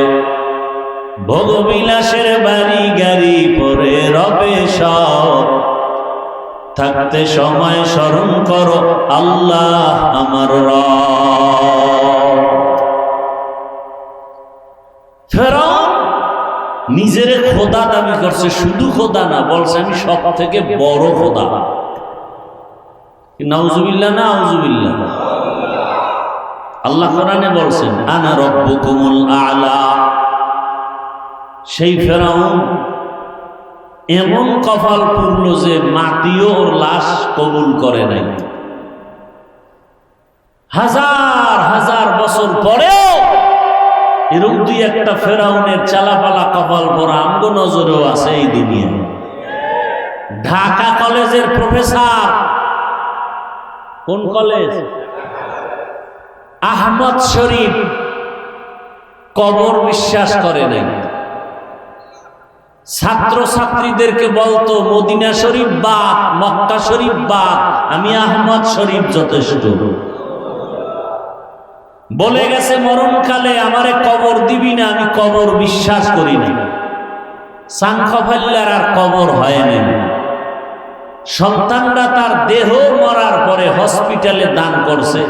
ভোগবিলাসের বাড়ি গাড়ি পরে রবে সব, থাকতে সময় স্মরণ করো আল্লাহ আমার রব। ফেরাউন নিজের খোদা দাবি করছে, শুধু খোদা না, বলছে আমি সব থেকে বড় খোদা। নাউজুবিল্লাহ না আউজুবিল্লাহ? আল্লাহ কোরআনে বলছেন, আনা রব্বুকুমুল আ'লা। সেই ফেরাউন এমন কপাল পূর্ণ যে মাটিও ওর লাশ কবুল করে নাই। হাজার হাজার বছর পরেও এরকম দুই একটা ফেরাউনের চালাপালা কপাল ভরা আমগো নজরেও আছে এই দুনিয়ায়। ঢাকা কলেজের প্রফেসর, কোন কলেজ? আহমদ শরীফ কবর বিশ্বাস করে নাই। ছাত্র ছাত্রীদেরকে বলতো মদিনা শরীফ বাদ, মক্কা শরীফ বাদ, আমি আহমদ শরীফ যথেষ্ট। বলে গেছে মরণকালে আমারে কবর দিবি না, আমি কবর বিশ্বাস করি না। সাংখ্যফাল্লার আর কবর হয় না। সন্তানরা তার দেহ মরার পরে হসপিটালে দান করছে,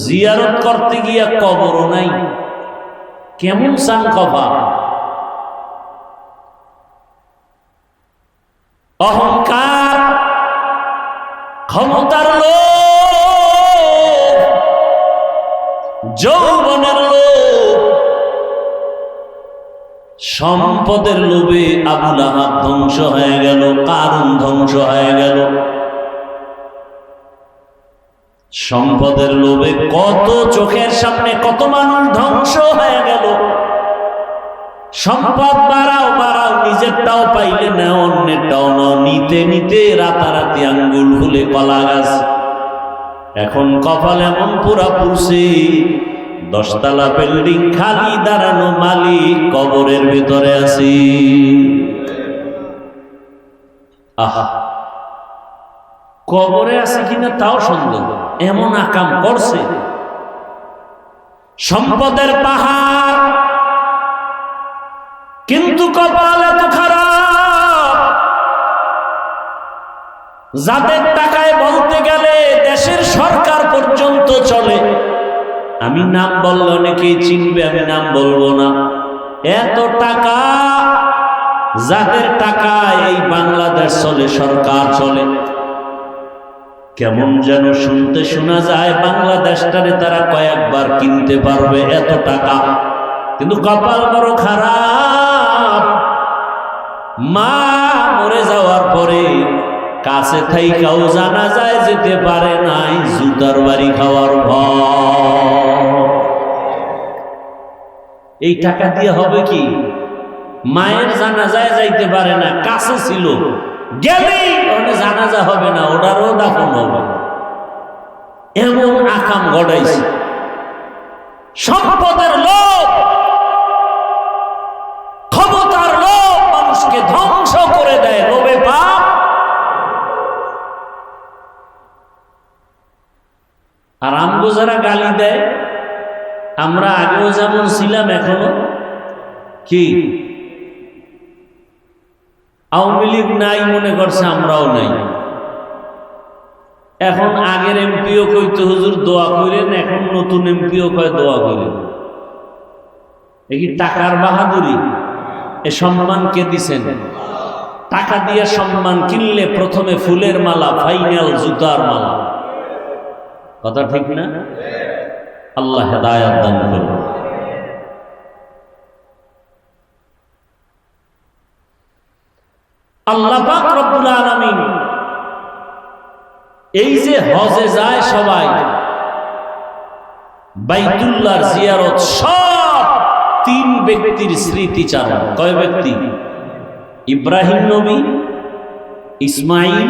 জিয়ারত করতে গিয়া কবরও নাই। কেমন সাংখ্যফা! অহংকার, ক্ষমতার লোভ, যৌবনের লোভ, সম্পদের লোভে আবু লাহাব ধ্বংস হয়ে গেল, কারুন ধ্বংস হয়ে গেল। সম্পদের লোভে কত চোখের সামনে কত মানুষ ধ্বংস হয়ে গেল। সম্পদ বাড়াও বাড়াও, নিজেরটাও পাইলে না অন্যেরটাও না, নিতে নিতে রাতারাতি আঙ্গুল ফুলে কলা গাছ। এখন কপাল এমন পুরা পুরছে, 10 তলা বিল্ডিং খালি, দাঁড়ানো মালিক কবরের ভিতরে আছি। আহা, কবরে আছে কিনা তাও সন্দেহ, এমন আকাম করছে। সম্পদের পাহাড়, কিন্তু কপাল এত খারাপ, যাদের টাকায় বলতে গেলে দেশের সরকার পর্যন্ত চলে। আমি নাম বললে অনেকেই চিনবে, আমি নাম বলবো না। এত টাকা, যাদের টাকায় এই বাংলাদেশ চলে, সরকার চলে। কেমন যেন শুনতে শোনা যায় বাংলাদেশটারে তারা কয়েকবার কিনতে পারবে, এত টাকা। কিন্তু কপাল বড় খারাপ, মা মরে যাওয়ার পরে কাছে থাইকাও জানা যায় যেতে পারে নাই, জুতার বাড়ি খাওয়ার ভয়। এই টাকা দিয়ে হবে কি? মায়ের জানাজায় যাইতে পারে না, কাছে ছিল, গেলেই ওটা জানাজা হবে না, ওটারও দাফন হবে। এমন আকাম ঘটাইছে। সম্পদের লোভ, ক্ষমতার লোভ মানুষকে ধ্বংস করে দেয়। লোভে পাপ। আর আমগো যারা গালি দেয়, আমরা আগেও যেমন ছিলাম এখনো কি আওয়ামী লীগ নাই মনে করছে, আমরাও নাই। এখন আগের এমপিও কইতে হুজুর দোয়া করেন, এখন নতুন এমপিও কয় দোয়া করেন। এ কি টাকার বাহাদুরি? এ সম্মান কে দিছেন? টাকা দিয়ে সম্মান কিনলে প্রথমে ফুলের মালা, ফাইনাল জুতার মালা। কথা ঠিক না? আল্লাহ হেদায়েত দান করুন। আল্লাহ পাক রব্বুল আলামিন এই যে হজে যায় সবাই, বাইতুল্লাহর জিয়ারত, সব 3 ব্যক্তির স্মৃতিচারণ। কয় ব্যক্তি? ইব্রাহিম নবী, ইসমাইল,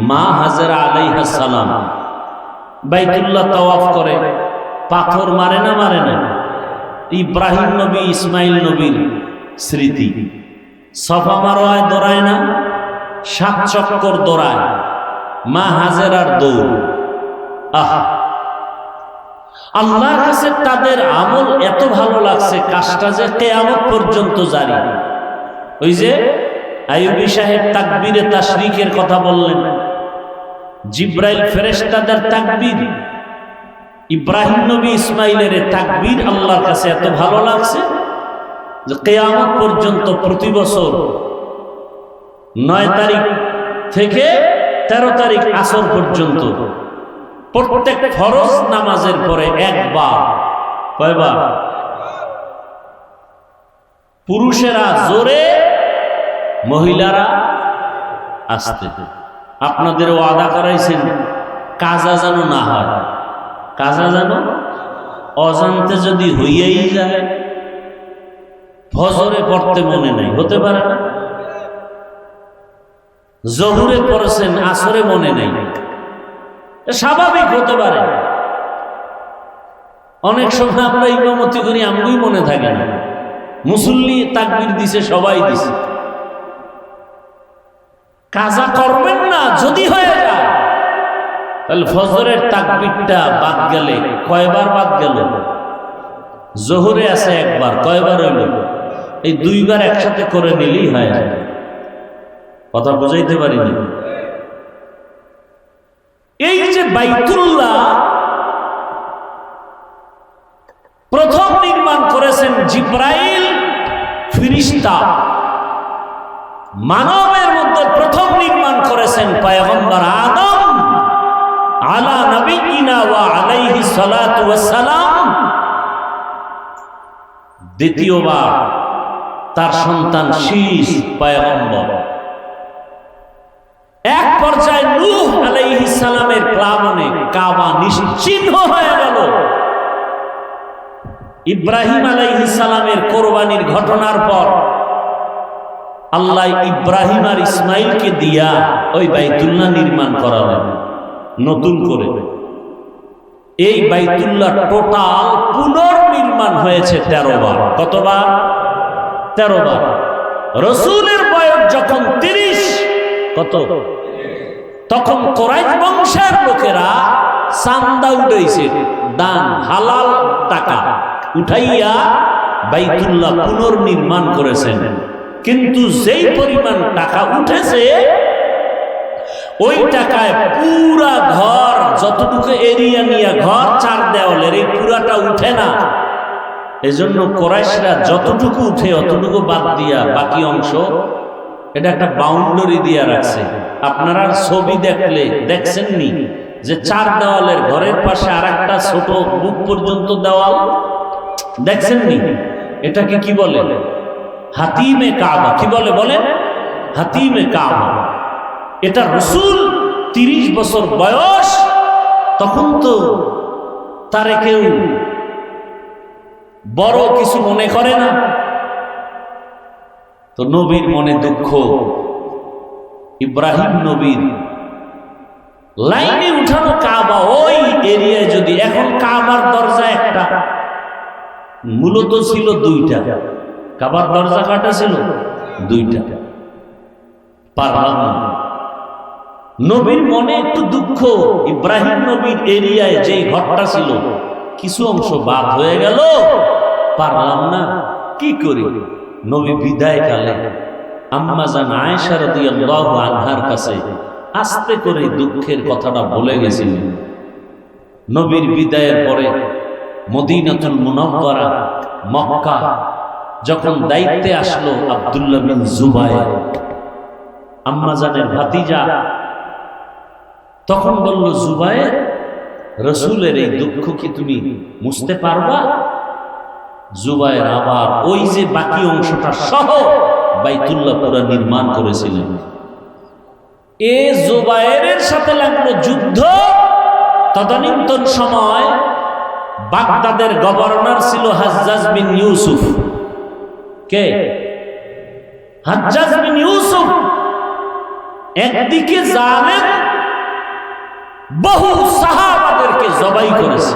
মা হাজেরা আলাইহিস সালাম। বাইতুল্লাহ তাওয়াফ করে, পাথর মারে না মারে না? ইব্রাহিম নবী, ইসমাইল নবীর স্মৃতি। সফা মারোয়ায় দৌড়ায় না? 7 চক্কর দৌড়ায়। মা হাজেরার দৌড়। আহা, আল্লাহর কাছে তাদের আমল এত ভালো লাগছে, কাজটা যে কিয়ামত পর্যন্ত জারি। ওই যে আইয়ুবী সাহেব তাকবীরে তাশরিকের কথা বললেন, জিব্রাইল ফেরেশতাদের তাকবীর, ইব্রাহিম নবী ইসমাইলের তাকবীর আল্লাহর কাছে এত ভালো লাগছে যে কিয়ামত পর্যন্ত প্রতি বছর 9 তারিখ থেকে 13 তারিখ আসর পর্যন্ত প্রত্যেক ফরজ নামাজের পরে একবার, কয়বার? পুরুষেরা জোরে, মহিলারা আস্তে। আপনাদের ওয়াদা করাইছেন কাজা যেন না হয়, কাজা যেন অজান্তে যদি হইয়াই যায়, ফজরে পড়তে মনে নাই, হতে পারে না? জহুরে পড়েছেন, আসরে মনে নাই, স্বাভাবিক হতে পারে। অনেক সময় আমরা ইমামতি করি, আমরাই মনে থাকে না, মুসল্লি তাকবীর দিছে, সবাই দিছে। কাজা করবেন না, যদি হয়ে যায় তাহলে ফজরের তাকবীরটা বাদ গেলে কয়বার বাদ গেল? জোহরে আছে একবার, কয়বার হইল? এই 2 বার একসাথে করে নিলেই হয়। কথা বুঝাইতে পারিনি? এই যে বাইতুল্লাহ প্রথম নির্মাণ করেছেন জিব্রাইল ফেরেশতা, মানবের মধ্যে প্রথম নির্মাণ করেছেন পয়গম্বর আদম আলা নবিয়িনা ওয়া আলাইহি সালাতু ওয়াস সালাম। দ্বিতীয়বার তার সন্তান শীস পয়গম্বর। এক পর্যায়ে নূহ আলাইহিস সালামের ইসলামের প্লাবনে কাবা নিশ্চিহ্ন হয়ে গেল। ইব্রাহিম আলাইহিস সালামের কোরবানির ঘটনার পর আল্লাহ ইব্রাহিম আর ইসমাইলকে দিয়া ওই বাইতুল্লাহ নির্মাণ করালেন নতুন করে। এই বাইতুল্লাহ টোটাল পুনর্নির্মাণ হয়েছে 13 বার। কতবার? 13 বার। রাসূলের বয়স যখন 30, কত তখন কুরাইশ বংশের লোকেরা চান্দা উঠাইছে, দান হালাল টাকা উঠাইয়া বাইতুল্লাহ পুনর্নির্মাণ করেছেন। কিন্তু যেই পরিমাণ টাকা উঠেছে ওই টাকায় পুরা ঘর, যতটুকু এরিয়া নিয়ে ঘর 4 দেওয়ালের, এই পুরাটা উঠে না। এজন্য কুরাইশরা যতটুকু উঠে অতটুকু বাদ দিয়া বাকি অংশ এটা একটা বাউন্ডারি দিয়া রাখছে। আপনারা ছবি দেখলে দেখছেননি যে 4 দেওয়ালের ঘরের পাশে আরেকটা ছোট বুক পর্যন্ত দেওয়াল দেখছেননি? এটাকে কি বলে? হাতিমে কাবা। কি বলে? বলেন হাতিমে কাবা। এটা রাসূল 30 বছর বয়স, তখন তো তারে কেউ বড় কিছু মনে করে না। তো নবীর মনে দুঃখ, ইব্রাহিম নবীর লাইনে উঠানো কাবা ওই এরিয়ায় যদি এখন কাবার দরজা একটা, মূলত ছিল 2টা, কাবার দরজা কাটা ছিল 2টা, পারলাম না। নবীর মনে একটু দুঃখ, ইব্রাহিম নবীর এরিয়ায় যে ঘরটা ছিল কিছু অংশ বাদ হয়ে গেল, পারলাম না, কি করি। নবী বিদায় কালে আম্মা জান আয়েশা রাদিয়াল্লাহু আনহার কাছে আস্তে করে দুঃখের কথাটা বলে গেছিলেন। নবীর বিদায়ের পরে মদিনাতুল মুনাওয়ারা মক্কা যখন দায়িত্বে আসলো আব্দুল্লাহ বিন জুবায়ের, আম্মা জানের ভাতিজা, তখন বলল, জুবায়ের, রাসূলের এই দুঃখ কি তুমি মুছতে পারবা? জুবায়ের আবার ওই যে বাকি অংশটা সহ বাইতুল্লাহ পুরা নির্মাণ করেছিলেন। এ জুবায়েরের সাথে লাগলো যুদ্ধ। তদানীন্তন সময় বাগদাদের গভর্নর ছিল হাজ্জাজ বিন ইউসুফ। কে? হাজ্জাজ বিন ইউসুফ। একদিকে জালেম, বহু সাহাবাদেরকে জবাই করেছে,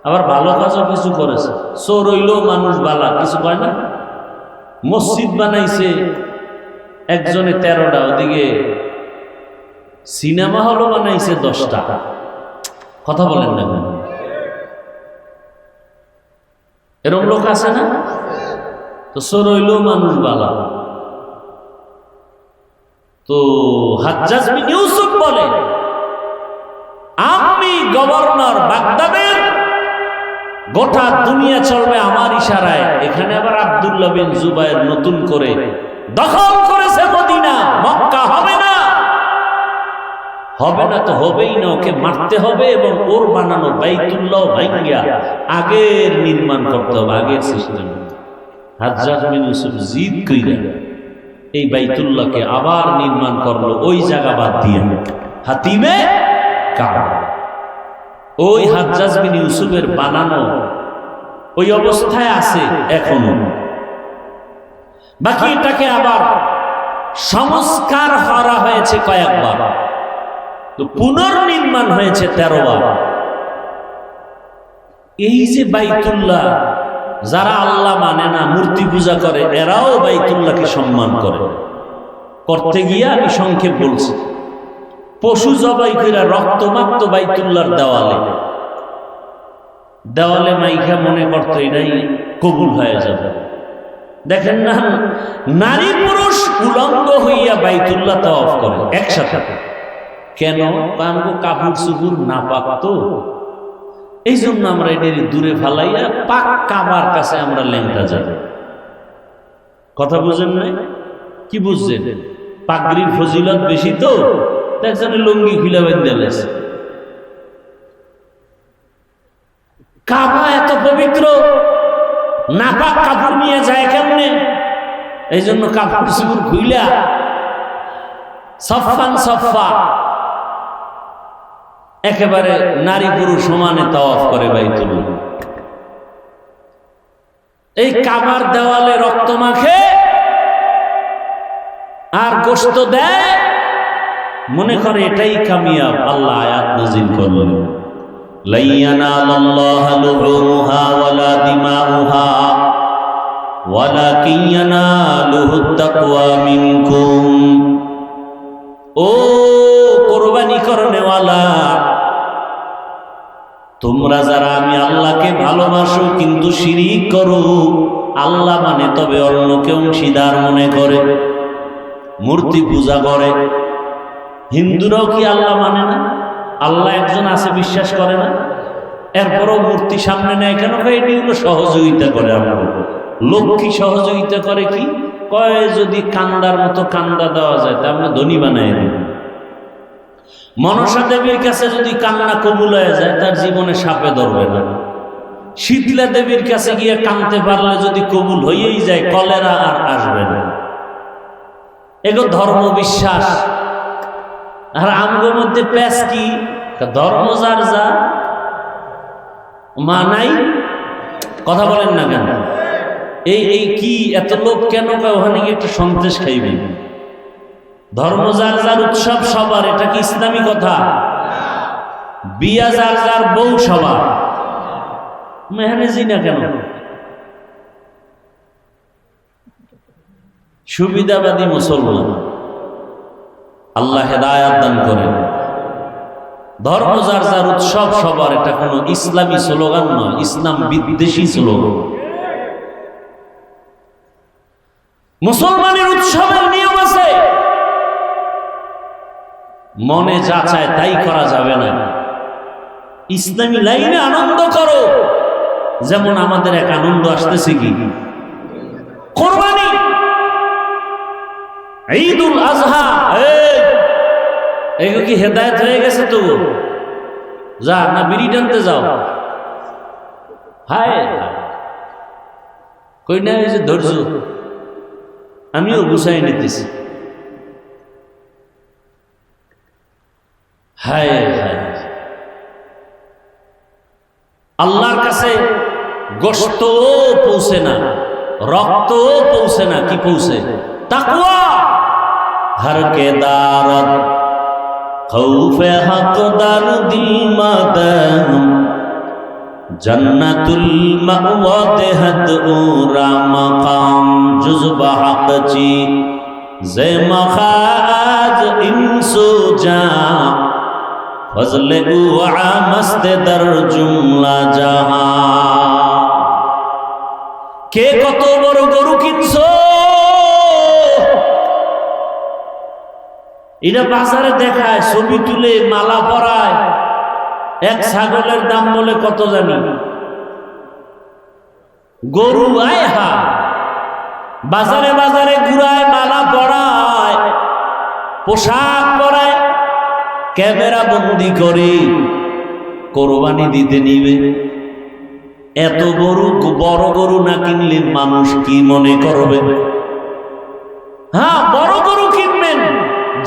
আবার ভালো কাজও কিছু করেছে। চোর হইলেও মানুষ বালা, কিছু কয় না। মসজিদ বানাইছে একজনে 13টা, ওদিকে সিনেমা হলও বানাইছে 10টা। কথা বলেন না কেন? এরকম লোক আছে না? তো চোর হইলেও মানুষ বালা। তো হাজ্জাজ বিন ইউসুফ বলে, আমি গভর্নর বাগদাদের, গোটা দুনিয়া চলবে আমার ইশারায়। এখানে আবার আব্দুল্লাহ বিন জুবায়ের নতুন করে দখল করেছে মদিনা, মক্কা হবে না। হবে না তো হবেই না, ওকে মারতে হবে এবং ওর বানানো বাইতুল্লাহ ভাঙ্গিয়া আগের নির্মাণ করতে হবে, আগের সিস্টেম। হাজ্জাজ বিন ইউসুফ জিদ কইরা এই বাইতুল্লাহকে আবার নির্মাণ করলো ওই জায়গা বাদ দিয়ে, হাতিমে কাবা। ওই হাজ্জাজ বিন ইউসুফের বানানো ওই অবস্থায় আছে এখনো। বাকি এটাকে আবার সংস্কার করা হয়েছে কয়েকবার, তো পুনর্নির্মাণ হয়েছে 13 বার। এই যে বাইতুল্লাহ, যারা আল্লাহ মানে না, মূর্তি পূজা করে, এরাও বাইতুল্লাহকে সম্মান করে। করতে গিয়ে আমি সংক্ষেপ বলছি, পশু জবাই করে রক্তমাক্ত বাইতুল্লাহর দেওয়ালে দেওয়ালে মাইখা মনে করতো এটাই কবুল হয়ে যাবে। দেখেন না, নারী পুরুষ উলঙ্গ হইয়া বাইতুল্লাহ তাওয়াফ করে একসাথে। কেন? কারণ কাপড় চুপুর না পাক, তো এই জন্য আমরা এদের দূরে ফালাইয়া পাক কাবার কাছে আমরা লেংটা যাব। কথা বুঝেন নাই? কি বুঝছেন? পাগড়ির ফজিলত বেশি, তো একজনে লুঙ্গি খুলে বেঁধে লেছে। কাবা এত পবিত্র, নাপাক কাপড় নিয়ে যায় কেমনে? এই জন্য কাপড় চুপুর খুইলা সফান সফা একেবারে নারী পুরুষ সমানে তাওয়াফ করে বাইতুল্লাহ। এই কাবার দেওয়ালে রক্ত মাখে আর গোশত দেয়, মনে করে এটাই কামিয়াব। আল্লাহ আয়াত নাযিল করলেন, লা ইয়ানালাল্লাহু লুহুমুহা ওয়ালা দিমাউহা ওয়ালাকিন ইয়ানালুহুত তাকওয়া মিনকুম। ও কুরবানি করনেওয়ালা, তোমরা যারা আমি আল্লাহকে ভালোবাসো কিন্তু শিরিক করো, আল্লাহ মানে তবে অন্যকে অংশীদার মনে করে, মূর্তি পূজা করে। হিন্দুরাও কি আল্লাহ মানে না? আল্লাহ একজন আছে বিশ্বাস করে না, এরপরও মূর্তি সামনে নেয় কেন? এটি হলো সহযোগিতা করে। আমরা লক্ষ্মী সহযোগিতা করে কি কয়, যদি কান্দার মতো কান্দা দেওয়া যায় তা আমরা ধনী বানাই দিই। মনসা দেবীর কাছে যদি কান্না কবুল হয়ে যায় তার জীবনে সাপে ধরবে না। শীতলা দেবীর কাছে গিয়ে কাঁদতে পারলে যদি কবুল হয়েই যায় কলেরা আর আসবে না। এগো ধর্ম বিশ্বাস। আর আমগোর মধ্যে প্যাস কি, ধর্ম যার যা মা নাই, কথা বলেন না কেন? এই কি এত লোক কেন? ওখানে গিয়ে একটু সন্দেশ খাইবে। ধর্ম যার যার উৎসব সবার, এটা কি ইসলামী কথা? বিয়া যার যার বউ সবার, মেহনেজি না কেন? সুবিধাবাদী মুসলমান, আল্লাহ হেদায়াত দান করেন। ধর্ম যার যার উৎসব সবার, এটা কোনো ইসলামী স্লোগান নয়, ইসলাম বিদ্বেষী স্লোগান। মুসলমানের উৎসবের নিয়ম আছে, মনে যা চায় তাই করা যাবে না। ইসলামী লাইনে আনন্দ করো, যেমন আমাদের এক আনন্দ আসতেছে কি কোরবানি, ঈদুল আজহা। এগুলো কি হেদায়েত হয়ে গেছে? তো যা না বিড়ি টানতে যাও। হায় কই না, এই যে ধৈর্য আমিও গুছাই নিতেছি। হায় হায়, আল্লাহর কাছে গোশত পৌঁছে না, রক্ত পৌঁছে না, কি পৌঁছে? তাকওয়া। হর কে দারত খৌফে হকদার দিল মাদম, জন্নতুল মাওয়া দেহত উরা মাকাম জুজবা হকচি জে মখাজ ইনসু জা ফজলে উআ মস্তে দর জুমলা জাহা। কে কত বড় গরু কিনছো, এটা বাজারে দেখায়, ছবি তুলে মালা পরায়। এক ছাগলের দাম বলে কত জানি, গরু আয় হা বাজারে বাজারে ঘুরায়, মালা পরায়, পোশাক পরায়, ক্যামেরা বন্দি করে কোরবানি দিতে নিবে। এত বড় গরু না কিনলে মানুষ কি মনে করবে? হ্যাঁ, বড় গরু কিনবেন,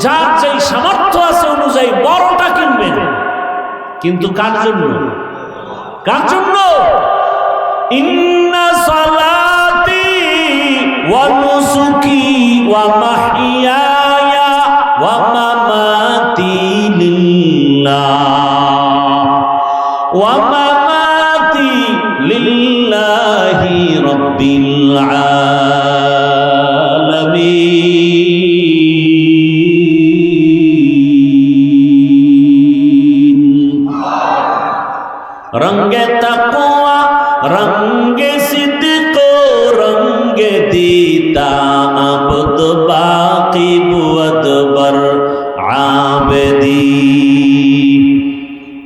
যার যেই সামর্থ্য আছে অনুযায়ী বড়টা কিনবেন, কিন্তু কার জন্য? কার জন্য? ইন্না সালাতি ওয়া নুসুকি ওয়া মাহইয়ায়া ওয়া মামাতি লিল্লাহ ওয়া মামাতি লিল্লাহি রাব্বিল আলামিন। রঙ্গে তাকওয়া রঙ্গে সিদক রঙ্গে দিতা আবদ বাকি বুয়াদবর আবেদি।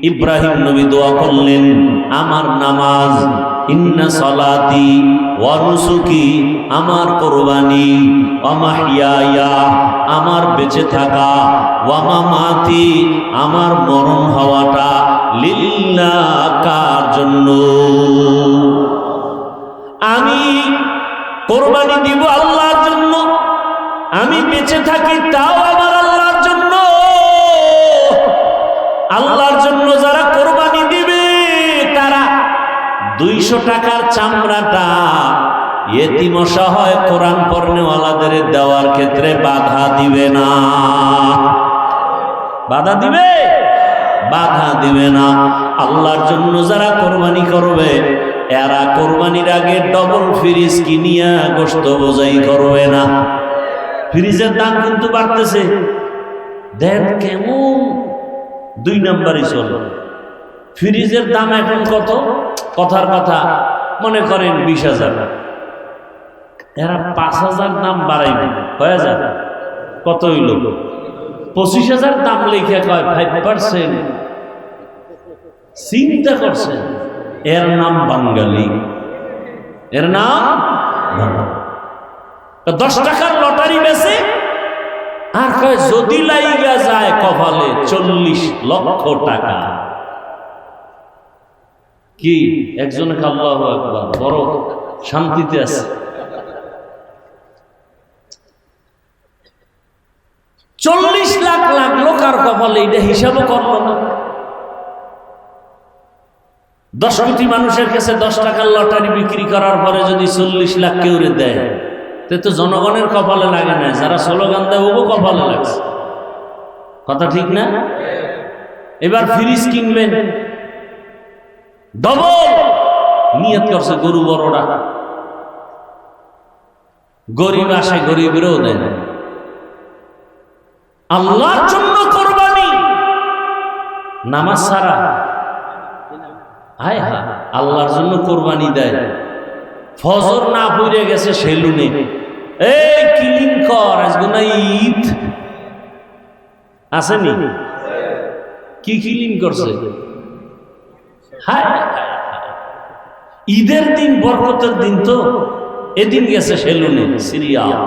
ইব্রাহিম নবী দোয়া করলেন, আমার নামাজ, ইন্না সালাতি ওয়া নুসুকি, আমার কুরবানি, ওয়া মাহইয়ায়া, আমার বেঁচে থাকা, ওয়া মামাতি, আমার মরণ হওয়াটা, লিল্লাহ, কার জন্য? আমি কুরবানি দিব আল্লাহর জন্য, আমি বেঁচে থাকি তাও আমার আল্লাহর জন্য। আল্লাহর জন্য 200 টাকার চামড়াটা ইয়েতিম অসহায় কোরআন পড়নেওয়ালাদের দেওয়ার ক্ষেত্রে বাধা দিবে না। বাধা দিবে? বাধা দিবে না। আল্লাহর জন্য যারা কোরবানি করবে এরা কোরবানির আগে ডবল ফ্রিজ কিনিয়া গোশত বোঝাই করবে না। ফ্রিজের দাম কিন্তু বাড়তেছে, দেন কেমন 2 নম্বরই চলে। ফ্রিজের দাম এখন কত? কথার কথা মনে করেন 20,000, এরা 5,000 দাম বাড়াইবে, কয় হাজার? কত হইল? 25,000 দাম লিখে কয় 5%। চিন্তা করছেন? এর নাম বাঙালি, এর নাম 10 টাকার লটারি বেচে আর কয় যদি লাইগা যায় কপালে 40 লক্ষ টাকা। কি একজনে আল্লাহু আকবার, বড় শান্তিতে আছে। 40 লাখ লাগলো কার কপালে, এটা হিসাবও করলো না। 10 কোটি মানুষের কাছে 10 টাকার লটারি বিক্রি করার পরে যদি 40 লাখ কেউ দেয়, তো জনগণের কপালে লাগে না, যারা স্লোগান দেয় ওগো কপালে লাগছে। কথা ঠিক না? এবার ফ্রিজ কিনবেন, ডবল নিয়ত করছে গরু বড়রা, গরিব আসে গরিবেরও দেয় না। আল্লাহর জন্য কোরবানি, নামাজ ছাড়া হায় হায়, আল্লাহর জন্য কোরবানি দেয়। ফজর না পড়ে গেছে সেলুনে, এই ক্লিন কর, আজকে না ঈদ আসেনি, কি ক্লিন করছে? হায় ঈদের দিন, বরকতের দিন, তো এদিন গেছে সেলুনে, সিরিয়াল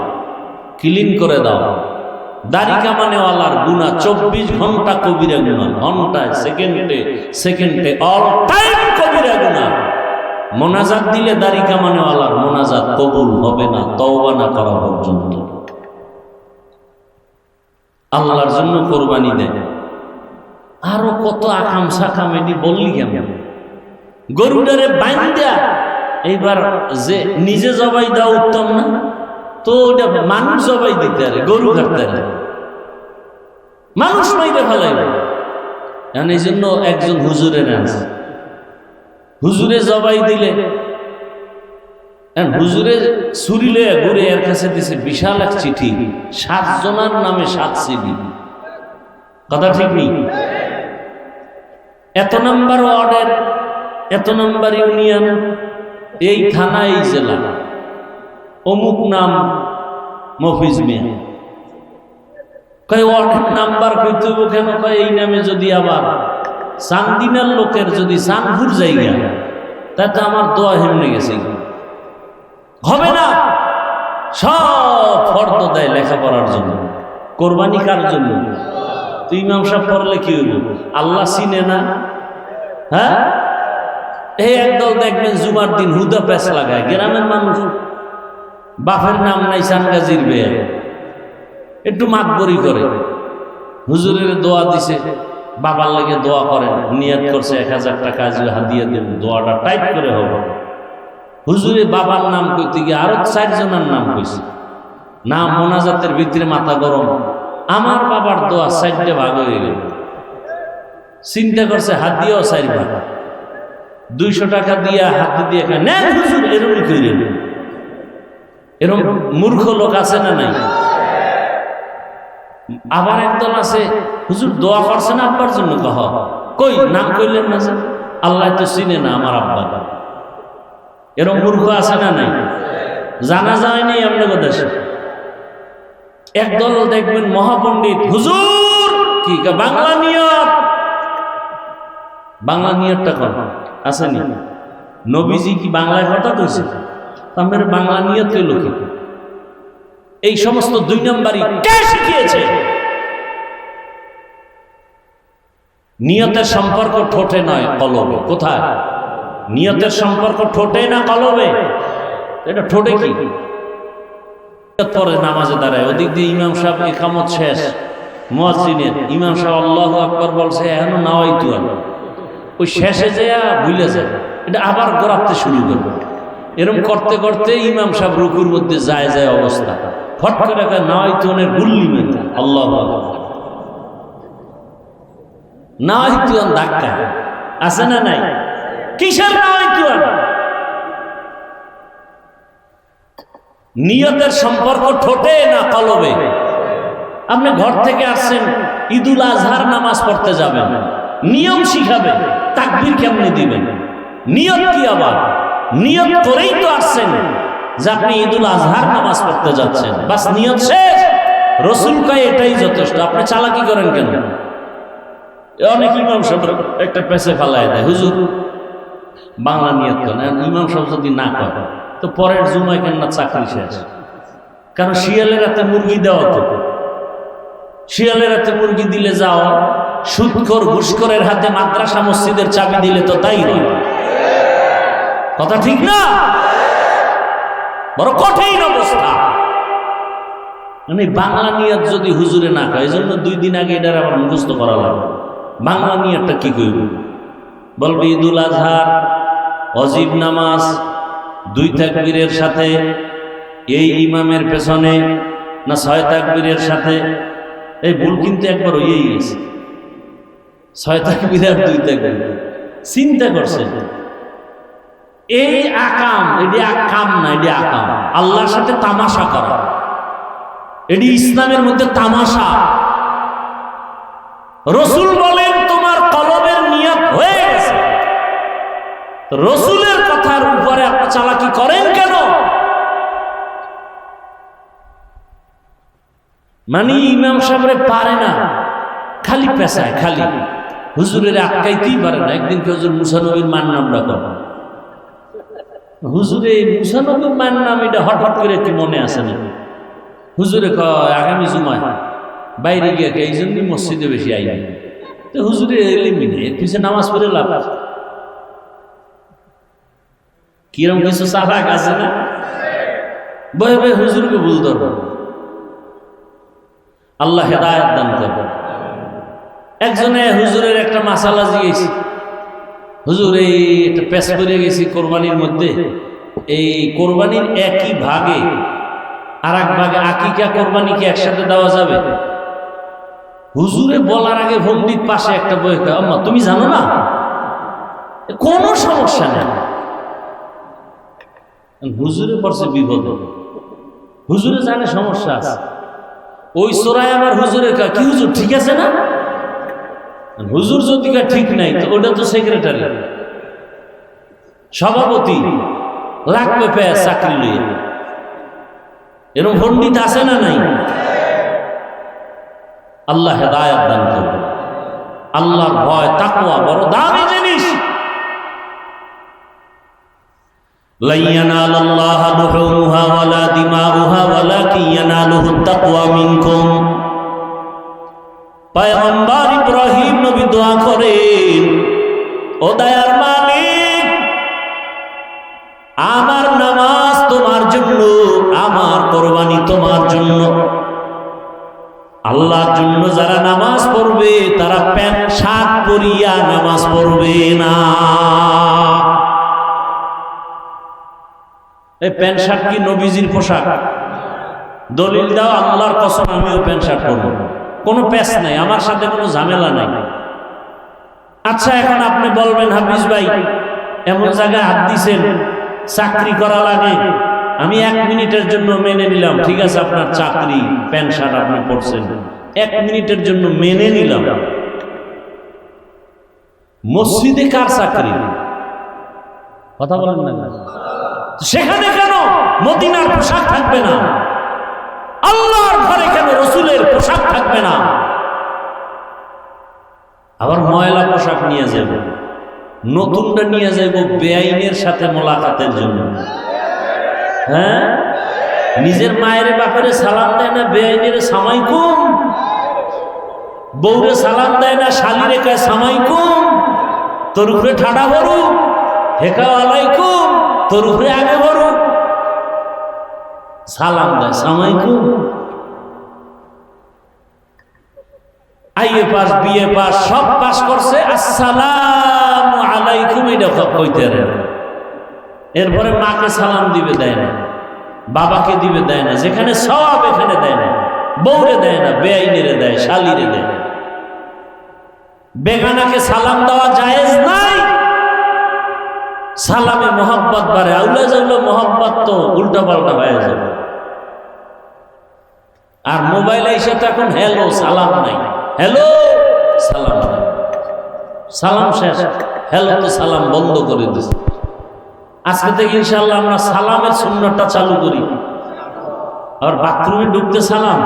ক্লিন করে দাও। দাড়ি কামানেওয়ালার গুনাহ 24 ঘন্টা কবিরা গুনাহ, ঘন্টায় সেকেন্ডে সেকেন্ডে অল টাইম কবিরা গুনাহ। মোনাজাত দিলে দাড়ি কামানেওয়ালার মোনাজাত কবুল হবে না তওবা না করা পর্যন্ত। আল্লাহর জন্য কোরবানি দেয়। আরো কত আকাম সাকাম, এটি বললি কেমন? গরুটারে বাইন্দা এইবার যে নিজে জবাই দেওয়া উত্তম না? তো ওটা মানুষ জবাই দিতে আরে, গরু কাটতে আরে, মানুষ মাইরে ফেলাইবে। এই জন্য একজন হুজুরের আছে, হুজুরে জবাই দিলে হুজুরে ছুরি লইয়া ঘুরে এর কাছে দিছে বিশাল এক চিঠি, 7 জনের নামে 7 সিবি। কথা ঠিক নেই? এত নাম্বার ওয়ার্ডের, এত নাম্বার ইউনিয়ন, এই থানা, এই জেলা, অমুক নাম মফিজ মিয়া। কয় ওয়ার্ডের নাম্বার কইতে হইব কেন? কয় এই নামে যদি আবার চান্দিনার লোকের যদি চানপুর জায়গা, তাতে আমার দোয়া হেমনে গেছে, হবে না। সব ফর্দ দেয় লেখাপড়ার জন্য, কোরবানি কার জন্য? তুই ইমাম সাহেব পড়লে কি হইব? আল্লাহ চিনে না? হ্যাঁ, এই একদল দেখবেন জুমার দিন হুদা প্যাঁচ লাগায়। গ্রামের মানুষ, বাপের নাম নাই, সানগাজির বেয়ে একটু মাতবরি করে, হুজুরের দোয়া দিছে, বাবার লাগে দোয়া করেন, নিয়ত করছে 1000 টাকা হাদিয়া দেব, দোয়াটা টাইপ করে হবে। হুজুরে বাবার নাম কইতে গিয়ে আরো 4 জনের নাম কইছে, নাম মোনাজাতের ভিতরে মাথা গরম। আমার বাবার দোয়া 4টে ভাগ হয়ে গেল। চিন্তা করছে হাদিয়াও 4 ভাগ, 200 টাকা দিয়া হাতে দিয়ে নেন হুজুর, এরকমই কইলেন। এরকম মূর্খ লোক আছে না নাই? আবার একদল আছে, হুজুর দোয়া করছেন আব্বার জন্য, কহ কই নাম কইলেন না, আল্লাহ তো চিনে না আমার আব্বা। এরকম মূর্খ আছে না নাই? জানা যায় নাই আপনাদের দেশে। একদল দেখবেন মহাপণ্ডিত, হুজুর কি বাংলা নিয়ত, বাংলা নিয়তটা কর আসেনি? নবীজি কি বাংলায় কথা কইছে? আমাদের বাংলা নিয়ত কইল কি? এই সমস্ত 2 নম্বরই কে শিখিয়েছে? নিয়তের সম্পর্ক ঠোঁটে নয় কলবে। কোথায়? নিয়তের সম্পর্ক ঠোঁটে না কলবে। এটা ঠোঁটে কি পরে নামাজে দাঁড়ায়, ওদিক দিয়ে ইমাম সাহেব ইকামত শেষ, মুয়াজ্জিনের ইমাম সাহেব আল্লাহু আকবার বলছে, এখনো নাওয়াইতু, ওই শেষে যায় ভুলে যায়। এটা আবার গড়াতে শুরু করবে। এরকম করতে করতে ইমাম সাহেব রুকুর মধ্যে যায় যায় অবস্থা, ফট করে একটা নাওয়াইতুনের গুল্লি মেতা, আল্লাহু আকবার, নাওয়াইতুন ধাক্কা আছে না নাই? কিসের নাওয়াইতুন? নিয়তের সম্পর্ক ঠোঁটে না কলবে? আপনি ঘর থেকে আসছেন, ঈদুল আজহার নামাজ পড়তে যাবেন, নিয়ম শিখাবে, তাকবীর কেমনে দিবেন, নিয়ত কি? আবার নিয়ত করেই তো আসছেন যে আপনি ঈদুল আজহার নামাজ পড়তে যাচ্ছেন, বাস নিয়ত শেষ। রসুল কয় এটাই যথেষ্ট, আপনি চালাকি করেন কেন? অনেক ইমাম সাহেব একটা পেছে ফালায় দেয়, হুজুর বাংলা নিয়ত করেন, ইমাম সাহেব যদি না করে তো পরের জুমায় কেন না চাকরি শেষ। কারণ শিয়ালের হাতে মুরগি দেওয়া, তো শিয়ালের হাতে মুরগি দিলে যাওয়া, সুদখোর ঘুষখোরের হাতে মাদ্রাসা মসজিদের চাবি দিলে তো তাই হয়। কথা ঠিক না? বড় কঠিন অবস্থা। মানে বাংলা নিয়ত যদি হুজুরে না কয়, এই জন্য 2 দিন আগে এটার আবার মুখস্থ করা লাগবে। বাংলা নিয়তটা কি কইব? বলবে ঈদুল আজহার অজিব নামাজ 2 তাকবীরের সাথে, এই ইমামের পেছনে না 6 তাকবীরের সাথে। এই ভুল কিন্তু একবার হয়েই গেছে, 6 তাকবীর আর 2 তাকবীর। চিন্তা করছেন? এই আকাম, এটি আকাম না, এটি আকাম। আল্লাহর সাথে তামাশা করা, এটি ইসলামের মধ্যে তামাশা। রসুল বলেন তোমার কলবের নিয়ত হয়ে গেছে, রসুলের কথার উপরে আপনি চালাকি করেন কেন? মানে ইমাম সাহেবরে পারে না, খালি পেশায়, খালি হুজুরের আটকাইতেই পারে না। একদিন হুজুর মুসা নবীর মান নাম ডাকো, হুজুরে মুসা নবীর মান নাম, এটা হঠাৎ করে কি মনে আছে নাকি? হুজুরে কয় আগামী জুমায় বাইরে গিয়ে, এই জন্যই মসজিদে বেশি আই। তো হুজুরে এলিমি নেই, এর পিছিয়ে নামাজ পড়ে লাভ আছে? কিরম কিছু চালাক আছে না? বয়ে বয়ে হুজুরকে ভুল ধরবো। আল্লাহ হেদায়েত দান করবে। একজনে হুজুরের একটা মাসালা জিজ্ঞেস, হুজুর এই একটা পেশ করে গেছি কোরবানির মধ্যে, এই কোরবানির একই ভাগে আর এক ভাগে আকিকা কোরবানি কি একসাথে দেওয়া যাবে? হুজুরে বলার আগে পণ্ডিত পাশে একটা বই, আম্মা তুমি জানো না? কোনো সমস্যা নেই। হুজুরে পড়ছে বিপদ, হুজুরে জানে সমস্যা আছে। ওই সোরায় আমার হুজুরে কি হুজুর ঠিক আছে না? হুজুর যদি ঠিক নাই তো ওটা তো সেক্রেটারি, সভাপতি লাগবে পেয়ে চাকরি নিয়ে। এরকম পণ্ডিত আছে না নাই? আল্লাহ হেদায়েত দান করবে। আল্লাহর ভয়, তাকওয়া বড় দামি জিনিস। লা ইয়ানালাল্লাহু লুহুমুহা ওয়ালা দিমাউহা ওয়ালাকিন ইয়ানালুহুত তাকওয়া মিনকুম। পয়গম্বর ইব্রাহিম নবী দোয়া করেন, ও দয়ার মালিক, আমার নামাজ তোমার জন্য, আমার কোরবানি তোমার জন্য। আল্লাহর জন্য যারা নামাজ পড়বে তারা প্যান্ট শার্ট পরিয়া নামাজ পড়বে না। এই প্যান্ট শার্ট কি নবীজির পোশাক? দলিল দাও, আল্লাহর কসম আমিও প্যান্ট শার্ট পরবো, কোনো প্যাচ নাই, আমার সাথে কোনো ঝামেলা নাই। আচ্ছা এখন আপনি বলবেন হাফিজ ভাই এমন জায়গায় হাত দিছেন, চাকরি করা লাগে, আমি 1 মিনিটের জন্য মেনে নিলাম, ঠিক আছে আপনার চাকরি, প্যান্ট শার্ট আপনি পরছেন, 1 মিনিটের জন্য মেনে নিলাম। মসজিদে কার চাকরি? কথা বলেন না, সেখানে কেন মদিনার পোশাক থাকবে না? আল্লাহর ঘরে কেন রসুলের পোশাক থাকবে না? আবার ময়লা পোশাক নিয়ে যাব, নতুনটা নিয়ে যাব বেআইনের সাথে মোলাকাতের জন্য। হ্যাঁ, নিজের মায়ের বাপের সালাম দেয় না, বেআইনের সামাইকুম। বউরে সালাম দেয় না, শালিরে কয় সামাইকুম। তোর উপরে ঠাডা ভরু, হেকা আলাইকুম, তোর উপরে আগে ভরু, সালাম দেয় সামাইকুম। আইএ পাস, বিএ পাস, সব পাস করছে, আসসালামু আলাইকুম আলাইকুম এটা কইতে পারে না। এরপরে মাকে সালাম দিবে দেয় না, বাবাকে দিবে দেয় না, যেখানে সওয়াব এখানে দেয় না, বউরে দেয় না, বেআইনেরে দেয়, শালিরে দেয়। বেগানাকে সালাম দেওয়া জায়েজ নাই। সালামে মোহাব্বত বাড়ে, আউলা জাউলা মোহাব্বত তো উল্টা পাল্টা হয়ে যাবে। আর মোবাইলে এসে তো এখন হ্যালো সালাম নাই, হ্যালো সালাম নাই, সালাম শেষ, হ্যালো তো সালাম বন্ধ করে দিচ্ছে। আজকে থেকে ইনশাআল্লাহ আমরা সালামের সুন্নতটা চালু করি। আর বাথরুমে ঢুকতে সালাম,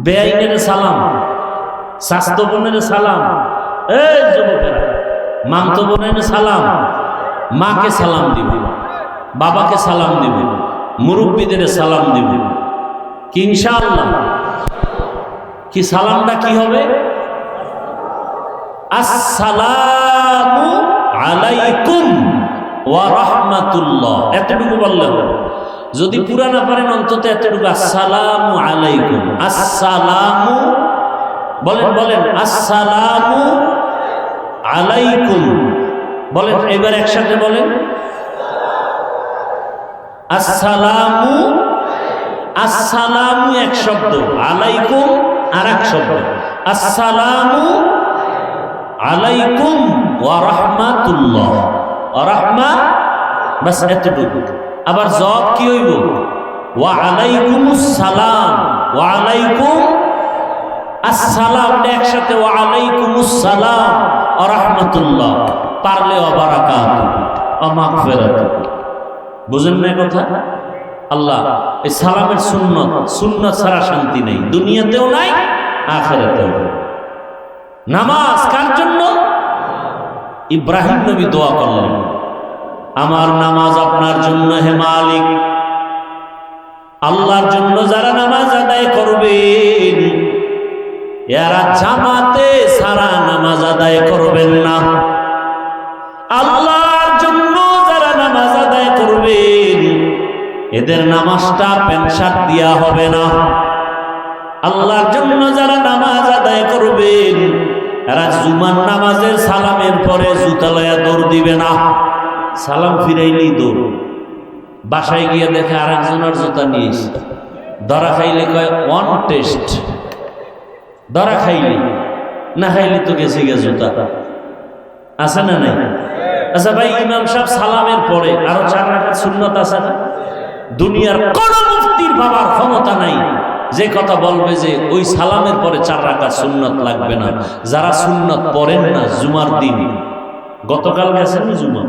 বেআইনের সালাম, স্বাস্থ্য বোনের সালাম, এই যুবকেরা মামতো বোনের সালাম, মাকে সালাম দিবে, বাবাকে সালাম দিবে, মুরব্বীদের সালাম দিবে। কি ইনশাআল্লাহ? কি সালামটা কি হবে? আসসালামু আলাইকুম ওয়া রাহমাতুল্লাহ, এতটুকু বললে হবে। যদি পুরা না পারেন অন্তত এতটুকু, আসসালামু আলাইকুম। আসসালামু বলেন, বলেন আসসালামু আলাইকুম বলেন, এবার একসাথে বলেন আসসালামু। আসসালামু এক শব্দ, আলাইকুম আর এক শব্দ। আসসালামু আলাইকুম ওয়া রাহমাতুল্লাহ, ওয়া রাহমা, বাস এতটুকু। আবার জবাব কি হইব? ওয়া আলাইকুমুস সালাম, ওয়া আলাইকুম আসসালাম একসাথে, ওয়া আলাইকুমুস সালাম ওয়া রাহমাতুল্লাহ, পারলে ওয়া বারাকাতুহু ওয়া মাগফিরাতুহু। বুঝেন না কথা? আল্লাহ এই সালামের সুন্নত, সুন্নত ছাড়া শান্তি নেই, দুনিয়াতেও নাই আখিরাতেও। নামাজ কার জন্য? ইব্রাহিম নবী দোয়া করলেন, আমার নামাজ আপনার জন্য হে মালিক। আল্লাহর জন্য যারা নামাজ আদায় করবেন এরা জামাতে সারা নামাজ আদায় করবেন না। আল্লাহর জন্য যারা নামাজ আদায় করবেন এদের নামাজটা প্যান্ট শার্ট দেওয়া হবে না। আল্লাহর জন্য যারা নামাজ আদায় করবেন এরা জুমার নামাজের সালামের পরে জুতা লয়া দৌড় দিবে না। সালাম ফিরাইলেই দৌড়, বাসায় গিয়ে দেখে আর একজনের জুতা নিয়েছে, ধরা খাইলে কয় ওয়ান টেস্ট, ধরা খাইলে, না খাইলে তো গেছে গে জুতা। আছে না নাই? আচ্ছা ভাই, ইমাম সাহেব সালামের পরে আরো 4 রাকাত সুন্নত আছে না? দুনিয়ার কোন মুফতির বাবার ক্ষমতা নাই যে কথা বলবে যে ওই সালামের পরে 4 রাকাত সুন্নত লাগবে না। যারা সুন্নত পড়েন না জুমার দিন, গতকাল গেছেন জুমা,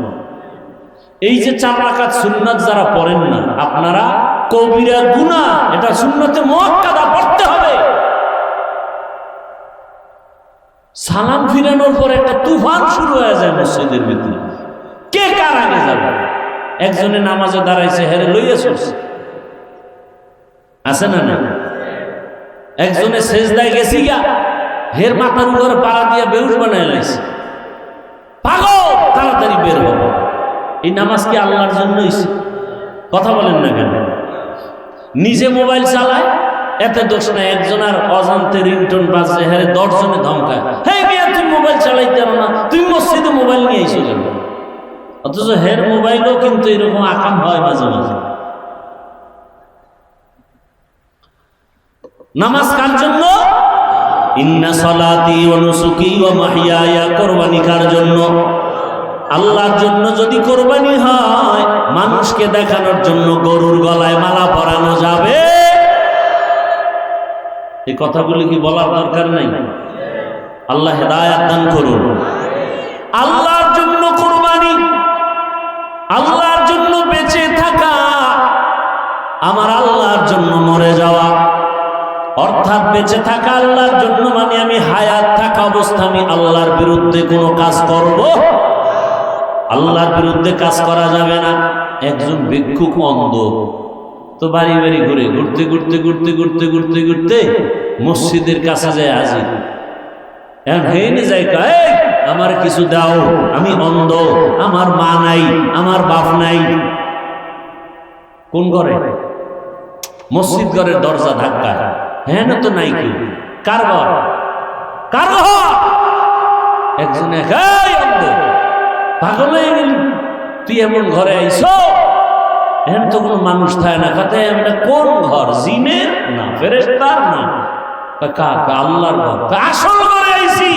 এই যে 4 রাকাত সুন্নত যারা পড়েন না, আপনারা কবিরা গুনাহ, এটা সুন্নতে মুআক্কাদা পড়তে হবে। সালাম ফিরানোর পর একটা তুফান শুরু হয়ে যায় মসজিদের ভিতরে, কে কার আগে যাবে। একজনে নামাজে দাঁড়াইছে, হেরে লইয়া চলছে, আছে না না? একজনে সেজদায় গেছি গা, হের মাথার উপরে পাড়া দিয়া বেউস বানায় লাইছে, পাগল, তাড়াতাড়ি বের হবে। এই নামাজ কি আল্লাহর জন্য হইছে? কথা বলেন না কেন? নিজে মোবাইল চালায়, এতে দোষ নাই। একজন আর অজান্তে রিংটোন বাজছে, হ্যাঁ 10 জনে ধমকায়, হ্যাঁ মিয়া তুমি মোবাইল চালাইতে পারো না, তুমি মসজিদে মোবাইল নিয়ে এসে গেল। অথচ হের মোবাইলও কিন্তু এরকম আকাম হয় মাঝে মাঝে। নামাজ কার জন্য? ইন্না সালাতি ওয়া নুসুকি ওয়া মাহইয়ায়া, কুরবানি কার জন্য? আল্লাহর জন্য। যদি কুরবানি হয় মানুষকে দেখানোর জন্য গরুর গলায় মালা পরানো যাবে? এই কথাগুলি কি বলার দরকার নাই? আল্লাহ হেদায়েত দান করুন। আল্লাহর জন্য কুরবানি, আল্লাহর জন্য বেঁচে থাকা, আমার আল্লাহর জন্য মরে যাওয়া, অর্থাৎ বেঁচে থাকা আল্লাহর জন্য মানে আমি হায়াত থাকা অবস্থা আমি আল্লাহর বিরুদ্ধে কোনো কাজ করব? আল্লাহর বিরুদ্ধে কাজ করা যাবে না। একজন ভিক্ষুক অন্ধ, তো বাড়ি বাড়ি ঘুরে ঘুরতে ঘুরতে ঘুরতে ঘুরতে ঘুরতে ঘুরতে মসজিদের কাছে যায় হাজির। এখন হেনে যাই কয়, আমার কিছু দাও, আমি অন্ধ, আমার মা নাই, আমার বাপ নাই। কোন ঘরে? মসজিদ ঘরের দরজা ধাক্কা, হ্যাঁ না তো নাই কি? কার ঘর? কার ঘর? একজনে পাগল হয়ে গেলি, তুই এমন ঘরে আইস, এখন তো কোনো মানুষ থাকে না। কথা এটা কোন ঘর, জিনের না ফেরেশতার না, আল্লাহর ঘর। আসল ঘরে আইছি,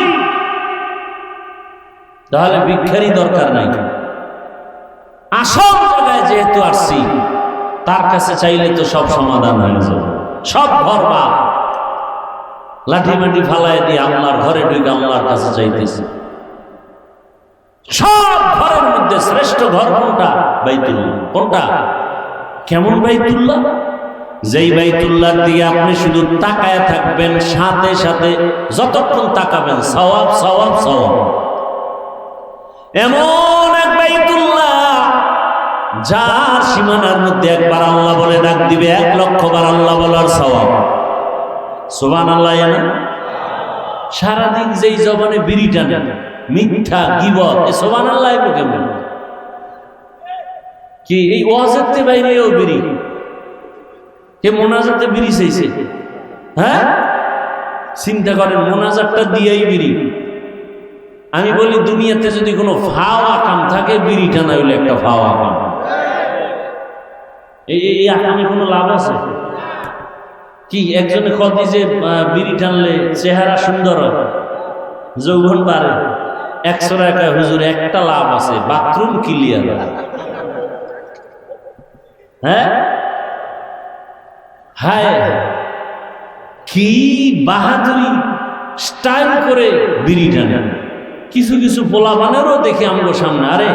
তাহলে ভিক্ষারই দরকার নাই। আসল জায়গায় যেহেতু আসছি, তার কাছে চাইলে তো সব সমাধান হয়ে যাবে। সব ঘর বা লাঠি মাটি ফালাই দিয়ে আল্লাহর ঘরে ঢুকে আল্লাহর কাছে চাইতেছি। সব ঘরের মধ্যে শ্রেষ্ঠ ঘর কোনটা? বাইতুল্লাহ। কোনটা? কেমন বাইতুল্লাহ? যেই বাইতুল্লাহর দিকে আপনি শুধু তাকায় থাকবেন, সাথে সাথে যতক্ষণ তাকাবেন সওয়াব সওয়াব সওয়াব। এমন এক বাইতুল্লাহ যার সীমানার মধ্যে একবার আল্লাহ বলে ডাক দিবে 1,00,000 বার আল্লাহ বলার সওয়াব। সুবহানাল্লাহ। সারাদিন যেই জবানে বিড়ি টানে, মিথ্যা গীবত, সুবহানাল্লাহ কেমন কি এই ওয়াজেতে বাইরেও বিড়ি, কে মোনাজাতে বিড়ি চাইছে? হ্যাঁ, চিন্তা করেন, মোনাজাতটা দিয়েই বিড়ি। আমি বলি দুনিয়াতে যদি কোনো ফাওয়া কাম থাকে, বিড়ি টানা হইলে একটা ফাওয়া কাম। এই আকামে কোনো লাভ আছে কি? একজনে কদি যে বিড়ি টানলে চেহারা সুন্দর হয়, যৌবন বাড়ে। 100 টাকা হুজুর, একটা লাভ আছে, বাথরুম ক্লিয়ার। হ্যাঁ, হায় কি বাহাদুরি স্টাইল করে বিড়ি টানে। কিছু কিছু পোলাপানেরও দেখি আমগো সামনে, আরে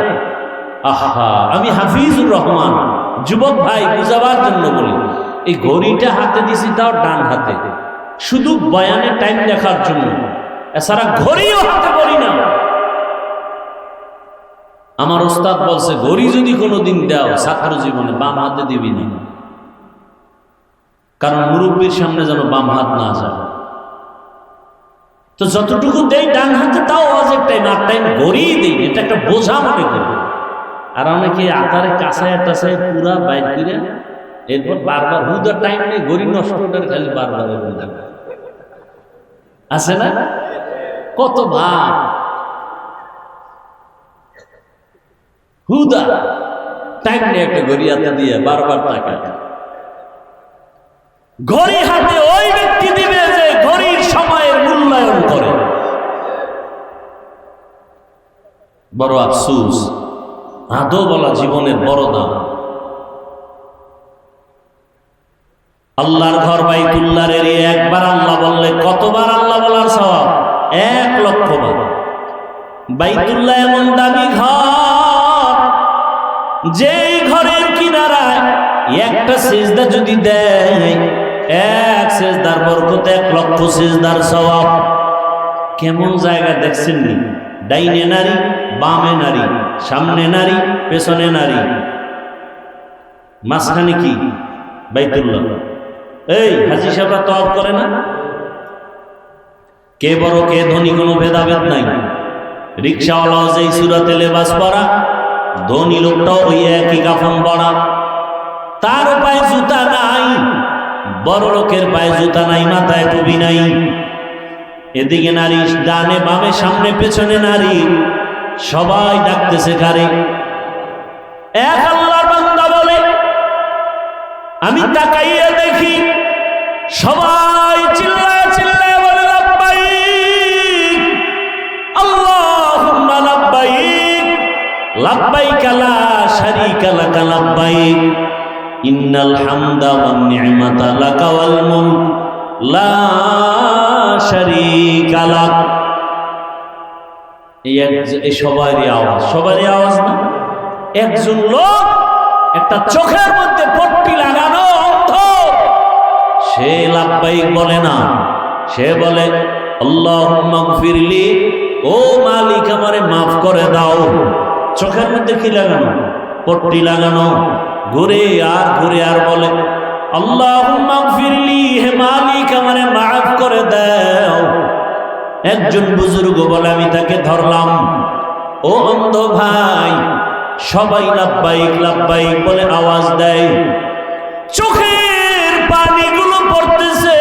আহা, আমি হাফিজুর রহমান, যুবক ভাই বুঝাবার জন্য বলি, এই ঘড়িটা হাতে দিছি, তাও ডান হাতে, শুধু বয়ানের টাইম দেখার জন্য, এছাড়া ঘড়িও হাতে বলি না। আমার ওস্তাদ বলছে, ঘড়ি যদি কোনোদিন দাও ছাত্র জীবনে, বাম হাতে দিবি না, কারণ মুরব্বীর সামনে যেন বাম হাত না যায়। তো যতটুকু দেই ডান হাতে, তাও ওয়াজের টাইম আর টাইম ঘড়িই দেই, এটা একটা বোঝা মনে করি। আর অনেকে আকারে কাঁচায় টাছায় পুরা বাইর করে এরপর বারবার হুদার টাইম নেই, ঘড়ি নষ্ট করে খালি বারবার আছে না? কত ভাব হুদা টাইম নেই, একটা ঘড়ি হাতে দিয়ে বারবার তাকায়। ঘড়ি হাতে ওই ব্যক্তি দিবে যে ঘড়ির সময়ের মূল্যায়ন করে। বড় আফসোস, আদৌ বলা জীবনের বড় দাম। আল্লাহর ঘর বাইতুল্লাহর এরিয়া একবার আল্লাহ বললে কতবার আল্লাহ বলার সওয়াব? 1,00,000 বার। বাইতুল্লাহ এমন দামি ঘর, যেই ঘরের কিনারায় একটা সিজদা যদি দেয়, এক সিজদার বরকতে 1,00,000 সিজদার সওয়াব। কেমন জায়গা দেখছেন নি? ডাইনে নারী, বামে নারী, সামনে নারী, পেছনে নারী, মাঝখানে কি? বাইতুল্লাহ। এই হাজী সাহেবরা তওয়াফ করে না? কে বড় কে ধনী কোনো ভেদাভেদ নাই। রিক্সাওয়ালাও যেই সুরাতে লেবাস পরা, ধনী লোকটাও ওই একই কাফন পরা। তার পায়ে জুতা নাই, বড় লোকের পায়ে জুতা নাই, মাথায় টুপি নাই। এদিকে নারী, ডানে বামে সামনে পেছনে নারী, সবাই ডাকতেছে কারে? এক আল্লাহর বান্দা বলে, আমি তাকাইয়া দেখি সবাই চিল্লায় চিল্লায় বলে লাব্বাইক আল্লাহুম্মা লাব্বাইক লাব্বাইক লা শারীকা লাকা লাব্বাইক ইন্নাল হামদা ওয়ান নি'মাতা লাকা ওয়াল মুলক লা শারীকা লাক। এই সবারই আওয়াজ, সবারই আওয়াজ না। একজন লোক একটা চোখের মধ্যে পট্টি লাগানো অন্ধ, সে লাব্বাইক বলে না, সে বলে আল্লাহুম্মা গফিরলি, ও মালিক আমারে মাফ করে দাও। চোখের মধ্যে কি লাগানো? পট্টি লাগানো। ঘুরে আর বলে আল্লাহুম্মা গফিরলি, হে মালিক আমারে মাফ করে দাও। একজন বুজুর্গ বলে, আমি তাকে ধরলাম, ও অন্ধ ভাই, সবাই লাব্বাইক লাব্বাইক বলে আওয়াজ দেয়, চোখের পানিগুলো পড়তেছে,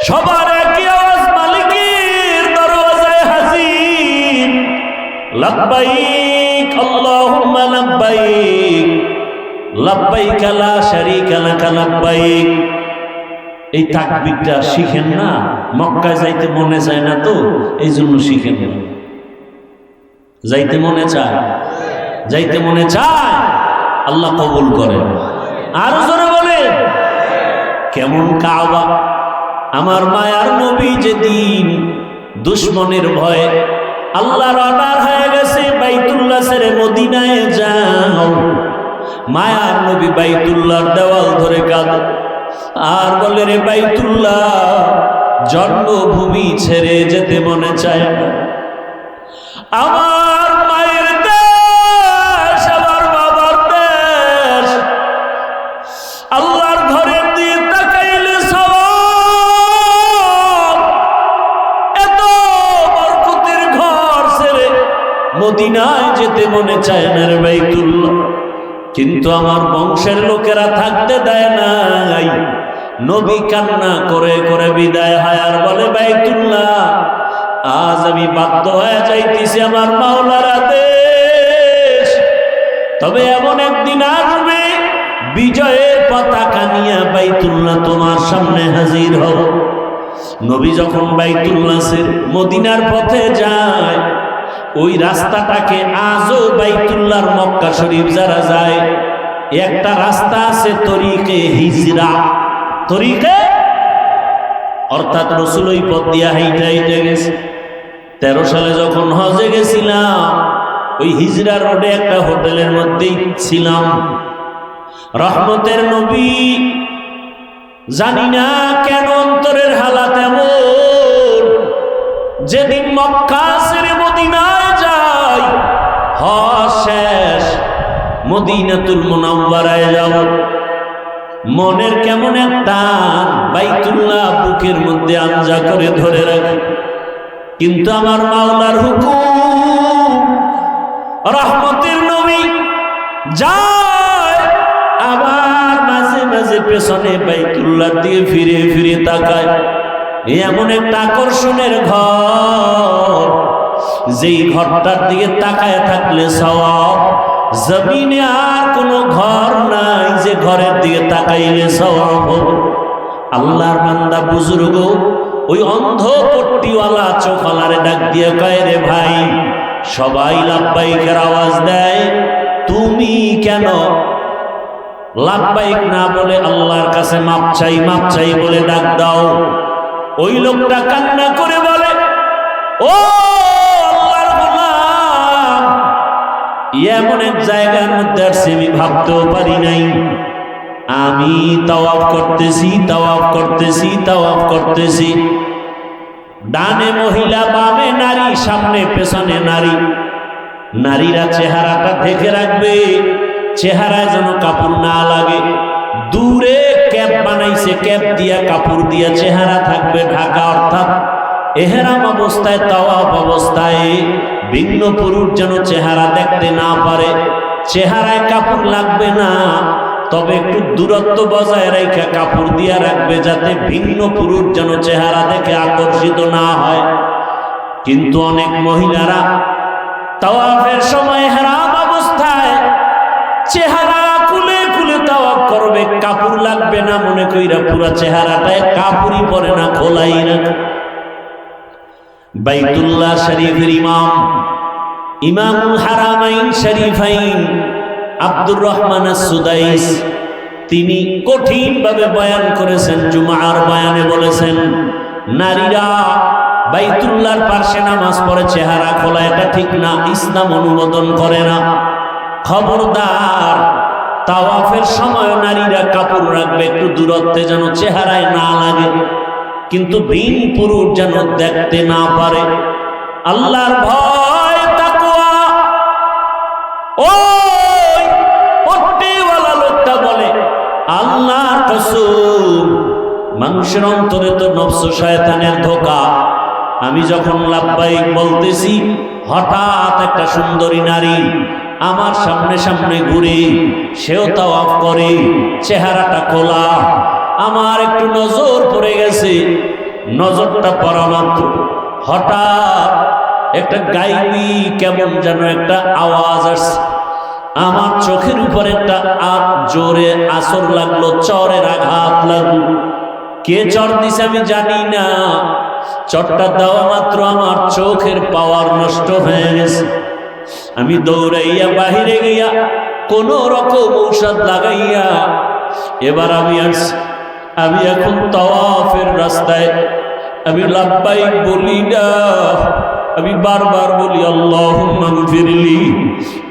সবার একই আওয়াজ, মালিকের দরওয়াজায় হাজির। লাব্বাইক আল্লাহুম্মা লাব্বাইক লাব্বাইক লা শারীকা লাকা লাব্বাইক। এই তাকবীরটা শিখেন না, মক্কায় যাইতে মনে চায় না তো এই জন্য শিখেন না। যাইতে মনে চায়, যাইতে মনে চায়, আল্লাহ কবুল করেন। আর জোরে বলে কেমন কাবা। আমার মায়ার নবী যেদিন দুশ্মনের ভয়ে আল্লাহর অর্ডার হয়ে গেছে বাইতুল্লাহ ছেড়ে মদিনায় যাও, মায়ার নবী বাইতুল্লাহর দেওয়াল ধরে কাঁদে আর বলে, রে বাইতুল্লাহ, জন্মভূমি ছেড়ে যেতে মনে চায় না। আমার মায়ের দেশ, আমার বাবার দেশ, আল্লাহর ঘরের দিয়ে তাকাইলে সওয়াব। এত বরকতের ঘর ছেড়ে মদিনায় যেতে মনে চায় না রে বাইতুল্লাহ। কিন্তু আমার বংশের লোকেরা থাকতে দেয় নাই। নবী কান্না করে করে বিদায় হয় আর বলে, বাইতুল্লাহ, আজ আমি বাধ্য হয়ে যাইতেছি আমার মাওলার আদেশ। তবে এমন একদিন আসবে বিজয়ের পতাকা নিয়ে বাইতুল্লাহ তোমার সামনে হাজির হব। নবী যখন বাইতুল্লাহ ছেড়ে মদিনার পথে যায়, ওই রাস্তাটাকে আজও বাইতুল্লাহর মক্কা শরীফ যারা যায়, একটা রাস্তা আছে তরিকে হিজরা। তরিকে অর্থাৎ রাসূল ওই পথ দিয়ে হাইটে হাইটে গেছে। 13 সালে যখন হজে গেছিলাম, ওই হিজরা রোডে একটা হোটেলের মধ্যেই ছিলাম। রহমতের নবী, জানি না কেন অন্তরের হালাত এমন, যেদিন মক্কা ছেড়ে মদিনায় যাই, হজ শেষ, মদিনাতুল মুনাওয়ারায় যাব, মনের কেমন একটা বাইতুল্লাহ বুকের মধ্যে আঞ্জা করে ধরে রাখে। কিন্তু আমার মাওলার হুকুম, রহমতের নবী যায়, আবার মাঝে মাঝে পেছনে বাইতুল্লাহ দিয়ে ফিরে ফিরে তাকায়। এমন একটা আকর্ষণের ঘর, যেই ঘরটার দিকে তাকায় থাকলে সওয়াব। জমিনে আর কোনো ঘর নাই যে ঘরের দিকে তাকাইলে সওয়াব হবে। আল্লাহর বান্দা বুজুর্গ ওই অন্ধ পট্টিওয়ালা চোখওয়ালারে ডাক দিয়ে কয়, রে ভাই, সবাই লাব্বাইকের আওয়াজ দেয়, তুমি কেন লাব্বাইক না বলে আল্লাহর কাছে মাপ চাই বলে ডাক দাও? ওই লোকটা কান্না করে বলে, ও আল্লাহর গোলাম, এমন এক জায়গার মধ্যে আসছি আমি ভাবতেও পারি নাই। আমি তাওয়াফ করতেছি, ডানে মহিলা, বামে নারী, সামনে পেছনে নারী। নারীরা চেহারাটা ঢেকে রাখবে, চেহারায় যেন কাপড় না লাগে। দূরে ক্যাপ বানাইছে, ক্যাপ দিয়া কাপড় দিয়া চেহারা থাকবে ঢাকা। অর্থাৎ এহরাম অবস্থায়, তাওয়াফ অবস্থায় ভিন্ন পুরুষ যেন চেহারা দেখতে না পারে। চেহারায় কাপড় লাগবে না, তবে একটু দূরত্ব বজায় রেখে কাপড় দিয়া রাখবে, যাতে ভিন্ন পুরুষ যেন চেহারা দেখে আকর্ষিত না হয়। কিন্তু অনেক মহিলারা তাওয়াফের সময় এহরাম অবস্থায় চেহারা খুলে খুলে তাওয়াফ করবে, কাপড় লাগবে না মনে কইরা পুরা চেহারাটায় কাপড়ই পরে না, খোলাই রাখে। বাইতুল্লাহ শরীফের ইমামুল হারামাইন শরীফাইন আব্দুর রহমান আস-সুদাইস, তিনি কঠিনভাবে বয়ান করেছেন। জুমার বয়ানে বলেছেন, নারীরা বাইতুল্লাহর পাশে নামাজ পড়ে চেহারা খোলা, এটা ঠিক না, ইসলাম অনুমোদন করে না। খবরদার, তাওয়াফের সময় নারীরা কাপড় রাখবে একটু দূরত্বে, যেন চেহারায় না লাগে, কিন্তু ভিন পুরুষ যেন দেখতে না পারে। আল্লাহর ভয়, তাকওয়া। ওই পট্টিওয়ালা লোকটা বলে, আল্লাহর কসম, মানুষের অন্তরে তো নফস শয়তানের ধোঁকা। আমি যখন লাব্বাইক বলতেছি, হঠাৎ একটা সুন্দরী নারী আমার সামনে সামনে ঘুরে, সেও তাওয়াফ করে, চেহারাটা খোলা। আমার একটু নজর পড়ে গেছে, নজরটা পড়া মাত্র হঠাৎ একটা গাইবি কেমন যেন একটা আওয়াজ আসছে। আমার চোখের উপর একটা জোরে আসর লাগলো, চরের আঘাত লাগলো। কে চর দিছে আমি জানি না, চরটা দেওয়া মাত্র আমার চোখের পাওয়ার নষ্ট হয়ে গেছে। আমি দৌড়াইয়া বাহিরে গিয়া কোন রকম ঔষধ লাগাইয়া এবার আমি এখন তাওয়াফের রাস্তায় আমি লাব্বাইক বলি না, আমি বারবার বলি আল্লাহুম্মা গফিরলি,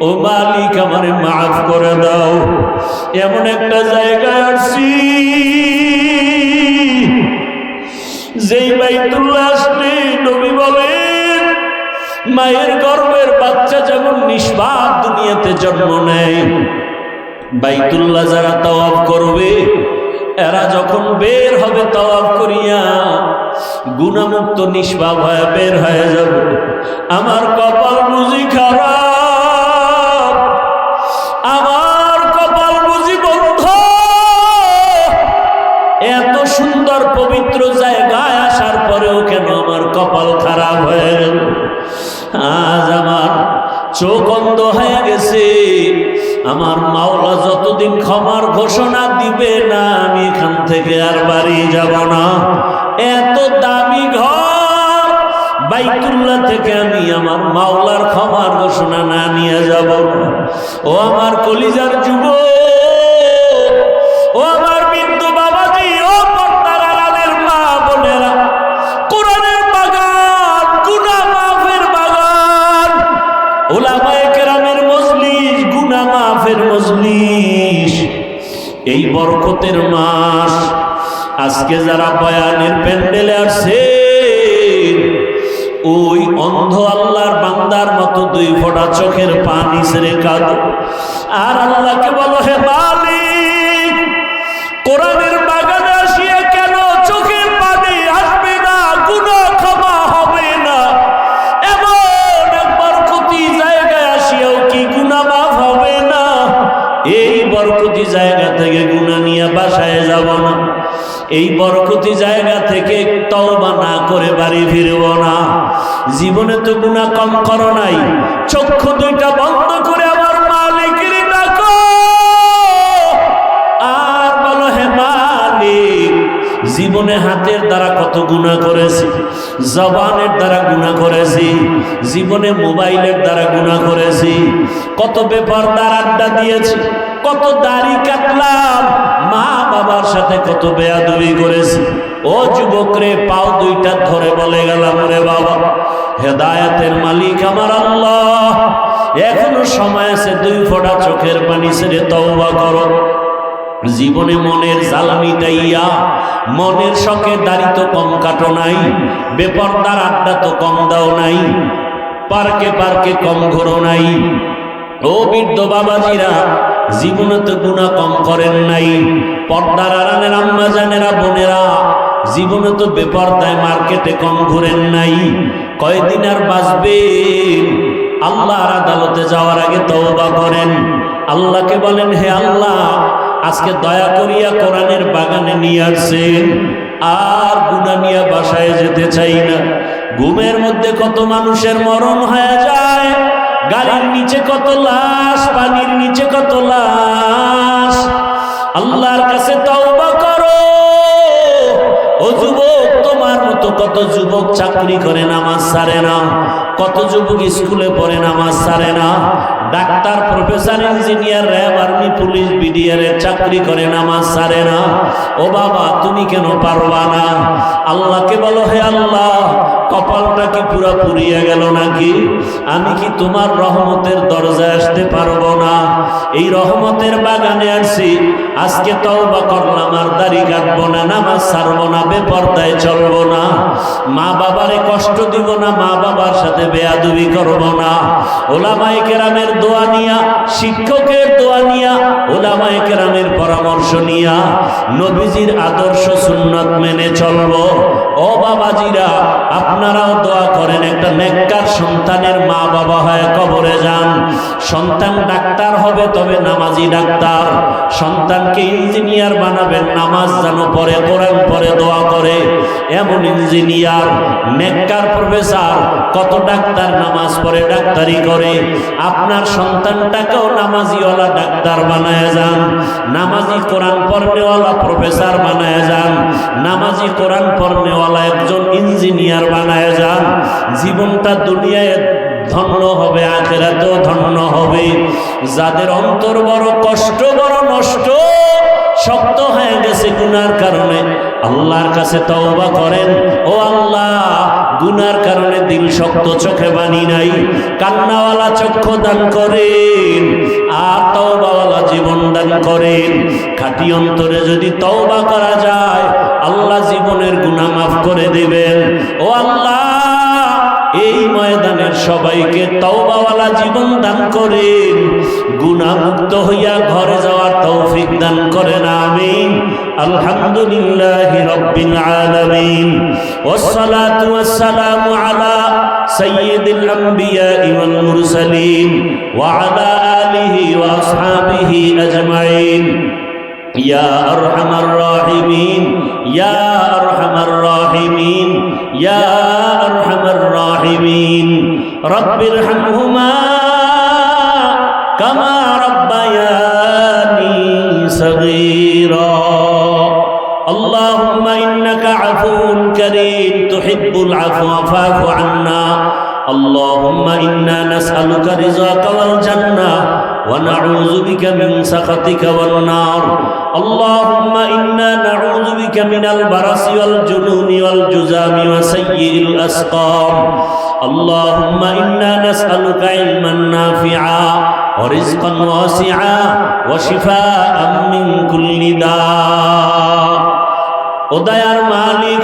ও মালিক আমারে মাফ করে দাও। এমন একটা জায়গায় আসছি যেই বাইতুল্লাহ আসলে নবী বলেন মায়ের গর্ভের বাচ্চা যেমন নিষ্পাপ দুনিয়াতে জন্ম নেয়, বাইতুল্লাহ যারা তাওয়াফ করবে এরা যখন বের হবে তাওয়াফ করিয়া গুনাহমুক্ত নিষ্পাপ হয়ে বের হয়ে যাবে। আমার কপাল বুঝি খারাপ, আমার কপাল বুঝি বন্ধ, এত সুন্দর পবিত্র জায়গায় আসার পরেও কেন আমার কপাল খারাপ হয়ে গেল। আজ আমার চোখ অন্ধ হয়ে গেছে। আমার মাওলা যতদিন ক্ষমার ঘোষণা দিবে না আমি এখান থেকে আর বাড়ি যাব না। এত দামি ঘর বাইতুল্লাহ থেকে আমি আমার মাওলার ক্ষমার ঘোষণা না নিয়ে যাব না। ও আমার কলিজার যুবক, ও আমার বৃদ্ধ বাবাজি, ও পর্দার আড়ালের মা বোনেরা, কোরআনের বাগান, গুনাহ মাফের বাগান, উলামায়ে কেরামের মজলিস, গুনাহ মাফের মজলিস, এই বরকতের মাস। আজকে যারা বয়ানের প্যান্ডেলে আসছে ওই অন্ধ আল্লাহর বান্দার মতো দুই ফোঁটা চোখের পানি ছেড়ে কাঁদো আর আল্লাহকে বলো, হে মালিক, কোরআনের বাগানে আসিয়া কেন চোখের পানি আসবে না, গুনাহ ক্ষমা হবে না? এমন এক বরকতি জায়গায় আসিয়াও কি গুনাহ মাফ হবে না? এই বরকতি জায়গা থেকে গুনাহ নিয়ে বাসায় যাব না, এই বরকতি জায়গা থেকে তওবা না করে বাড়ি ফিরব না। জীবনে তো গুনাহ কম করো নাই, চক্ষু দুইটা বন্ধ করে আমার মালিকের ডাকো আর বলো, হে মালিক, জীবনে হাতের দ্বারা কত গুনাহ করেছি, জবানের দ্বারা গুনাহ করেছি, জীবনে মোবাইলের দ্বারা গুনাহ করেছি, কত বেপরদার আড্ডা দিয়েছি, কত দাড়ি কাটলাম, মা বাবার সাথে কত বেয়াদবি করেছি। ও যুবক রে, পাও দুইটা ধরে বলে গেলাম, রে বাবা, হেদায়েতের মালিক আমার আল্লাহ, এখনো সময় আছে, দুই ফোঁটা চোখের পানি ছেড়ে তওবা করো। জীবনে মনের জ্বালা মিটাইয়া, মনের শখে দাড়ি তো কম কাটো নাই, বেপরদার আড্ডা তো কম দাও নাই, পার্কে পার্কে কম ঘোরো নাই। ও বৃদ্ধ বাবাজিরা, জীবনে তো গুনাহ কম করেন নাই। পর্দার আড়ালের আম্মা জানেরা, বোনেরা, জীবনে তো বেপরদায় মার্কেটে কম ঘুরেন নাই। কয়দিন আর বাঁচবেন? আল্লাহর আদালতে যাওয়ার আগে তওবা করেন, আল্লাহকে বলেন, হে আল্লাহ, আজকে দয়া করিয়া কোরআনের বাগানে নিয়ে আসছেন, আর গুনাহ নিয়ে বাসায় যেতে চাই না। ঘুমের মধ্যে কত মানুষের মরণ হয়ে যায়, গাড়ির নিচে কত লাশ, পানির নিচে কত লাশ। আল্লাহর কাছে তওবা করো। ও যুবক, তোমার মতো কত যুবক চাকরি করে নামাজ ছাড়ে না, কত যুবক স্কুলে পড়ে নামাজ ছাড়ে না, doctor, professor, engineer, RAB, army, police, BDR এর চাকরি করে নামাজ ছাড়ে না। ও বাবা, তুমি কেন পারবা না? আল্লাহকে বলো, হে আল্লাহ, কপালটা কি পুরা পুড়িয়ে গেল নাকি? আমি কি তোমার রহমতের দরজায় আসতে পারবো না? এই রহমতের বাগানে আসছি, আজকে তওবা করলাম, আর দাড়ি কাটবো না, নামাজ ছাড়বো না, বেপরদায় চলবো না, মা বাবারে কষ্ট দিব না, মা বাবার সাথে বেয়াদবি করবো না। ওলামায়ে কেরামের দোয়া নিয়া, শিক্ষকের দোয়া নিয়া, ওলামায়ে কেরামের পরামর্শ নিয়া নবীজির আদর্শ সুন্নাত মেনে চলবো। ও বাবাজিরা, আপনারাও দোয়া করেন একটা নেককার সন্তান সন্তানের মা বাবা হয়ে কবরে যান, সন্তান ডাক্তার হবে তবে নামাজি ডাক্তার, সন্তানকে ইঞ্জিনিয়ার বানাবেন নামাজ জানো পড়ে, কোরআন পড়ে, দোয়া করে, এমন ইঞ্জিনিয়ার। নেককার প্রফেসর, কত ডাক্তার নামাজ পড়ে ডাক্তারি করে। আপনার সন্তানটাকেও নামাজিওয়ালা ডাক্তার বানায় যান, নামাজি কোরআন পড়নেওয়ালা প্রফেসর বানায় যান, নামাজি কোরআন পড়নেওয়ালা একজন ইঞ্জিনিয়ার বানায় যান। জীবনটা দুনিয়ায় ধন্য হবে, আখিরাতেও ধন্য হবে। যাদের অন্তর বড় কষ্ট, বড় নষ্ট, শক্ত হয়ে গেছে গুনার কারণে, আল্লাহর কাছে তওবা করেন। ও আল্লাহ, গুনার কারণে দিল শক্ত, চোখে বানি নাই, কান্নাওয়ালা চক্ষু দান করেন, আর তওবাওয়ালা জীবন দান করেন। খাঁটি অন্তরে যদি তওবা করা যায়, আল্লাহ জীবনের গুনাহ মাফ করে দিবেন। ও আল্লাহ, এই ময়দানের সবাইকে তওবাওয়ালা জীবন দান করেন, গুনাহমুক্ত হইয়া ঘরে যাওয়ার তৌফিক দান করেন। আমিন। আলহামদুলিল্লাহি রাব্বিল আলামিন, ওয়াসসালাতু ওয়াসসালামু আলা সাইয়্যিদিল আমবিয়া ওয়াল মুরসালিন ওয়া আলা আলিহি ওয়া আসহাবিহি আজমাইন। ইয়া আরহামার রাহিমিন, ইয়া আরহামার রাহিমিন, ইয়া আরহামার রাহিমিন। রব্বির হামহুমা কামা রাব্বায়ানি সগীরা। اللهم إنك عفو كريم تحب العفو فاعف عنا. اللهم إنا نسألك رضاك والجنة ونعوذ بك من سخطك والنار. اللهم إنا نعوذ بك من البرص والجنون والجذام وسيء الأسقام. اللهم إنا نسألك علما نافعا ورزقا واسعا وشفاء من كل داء. ও দয়ার মালিক,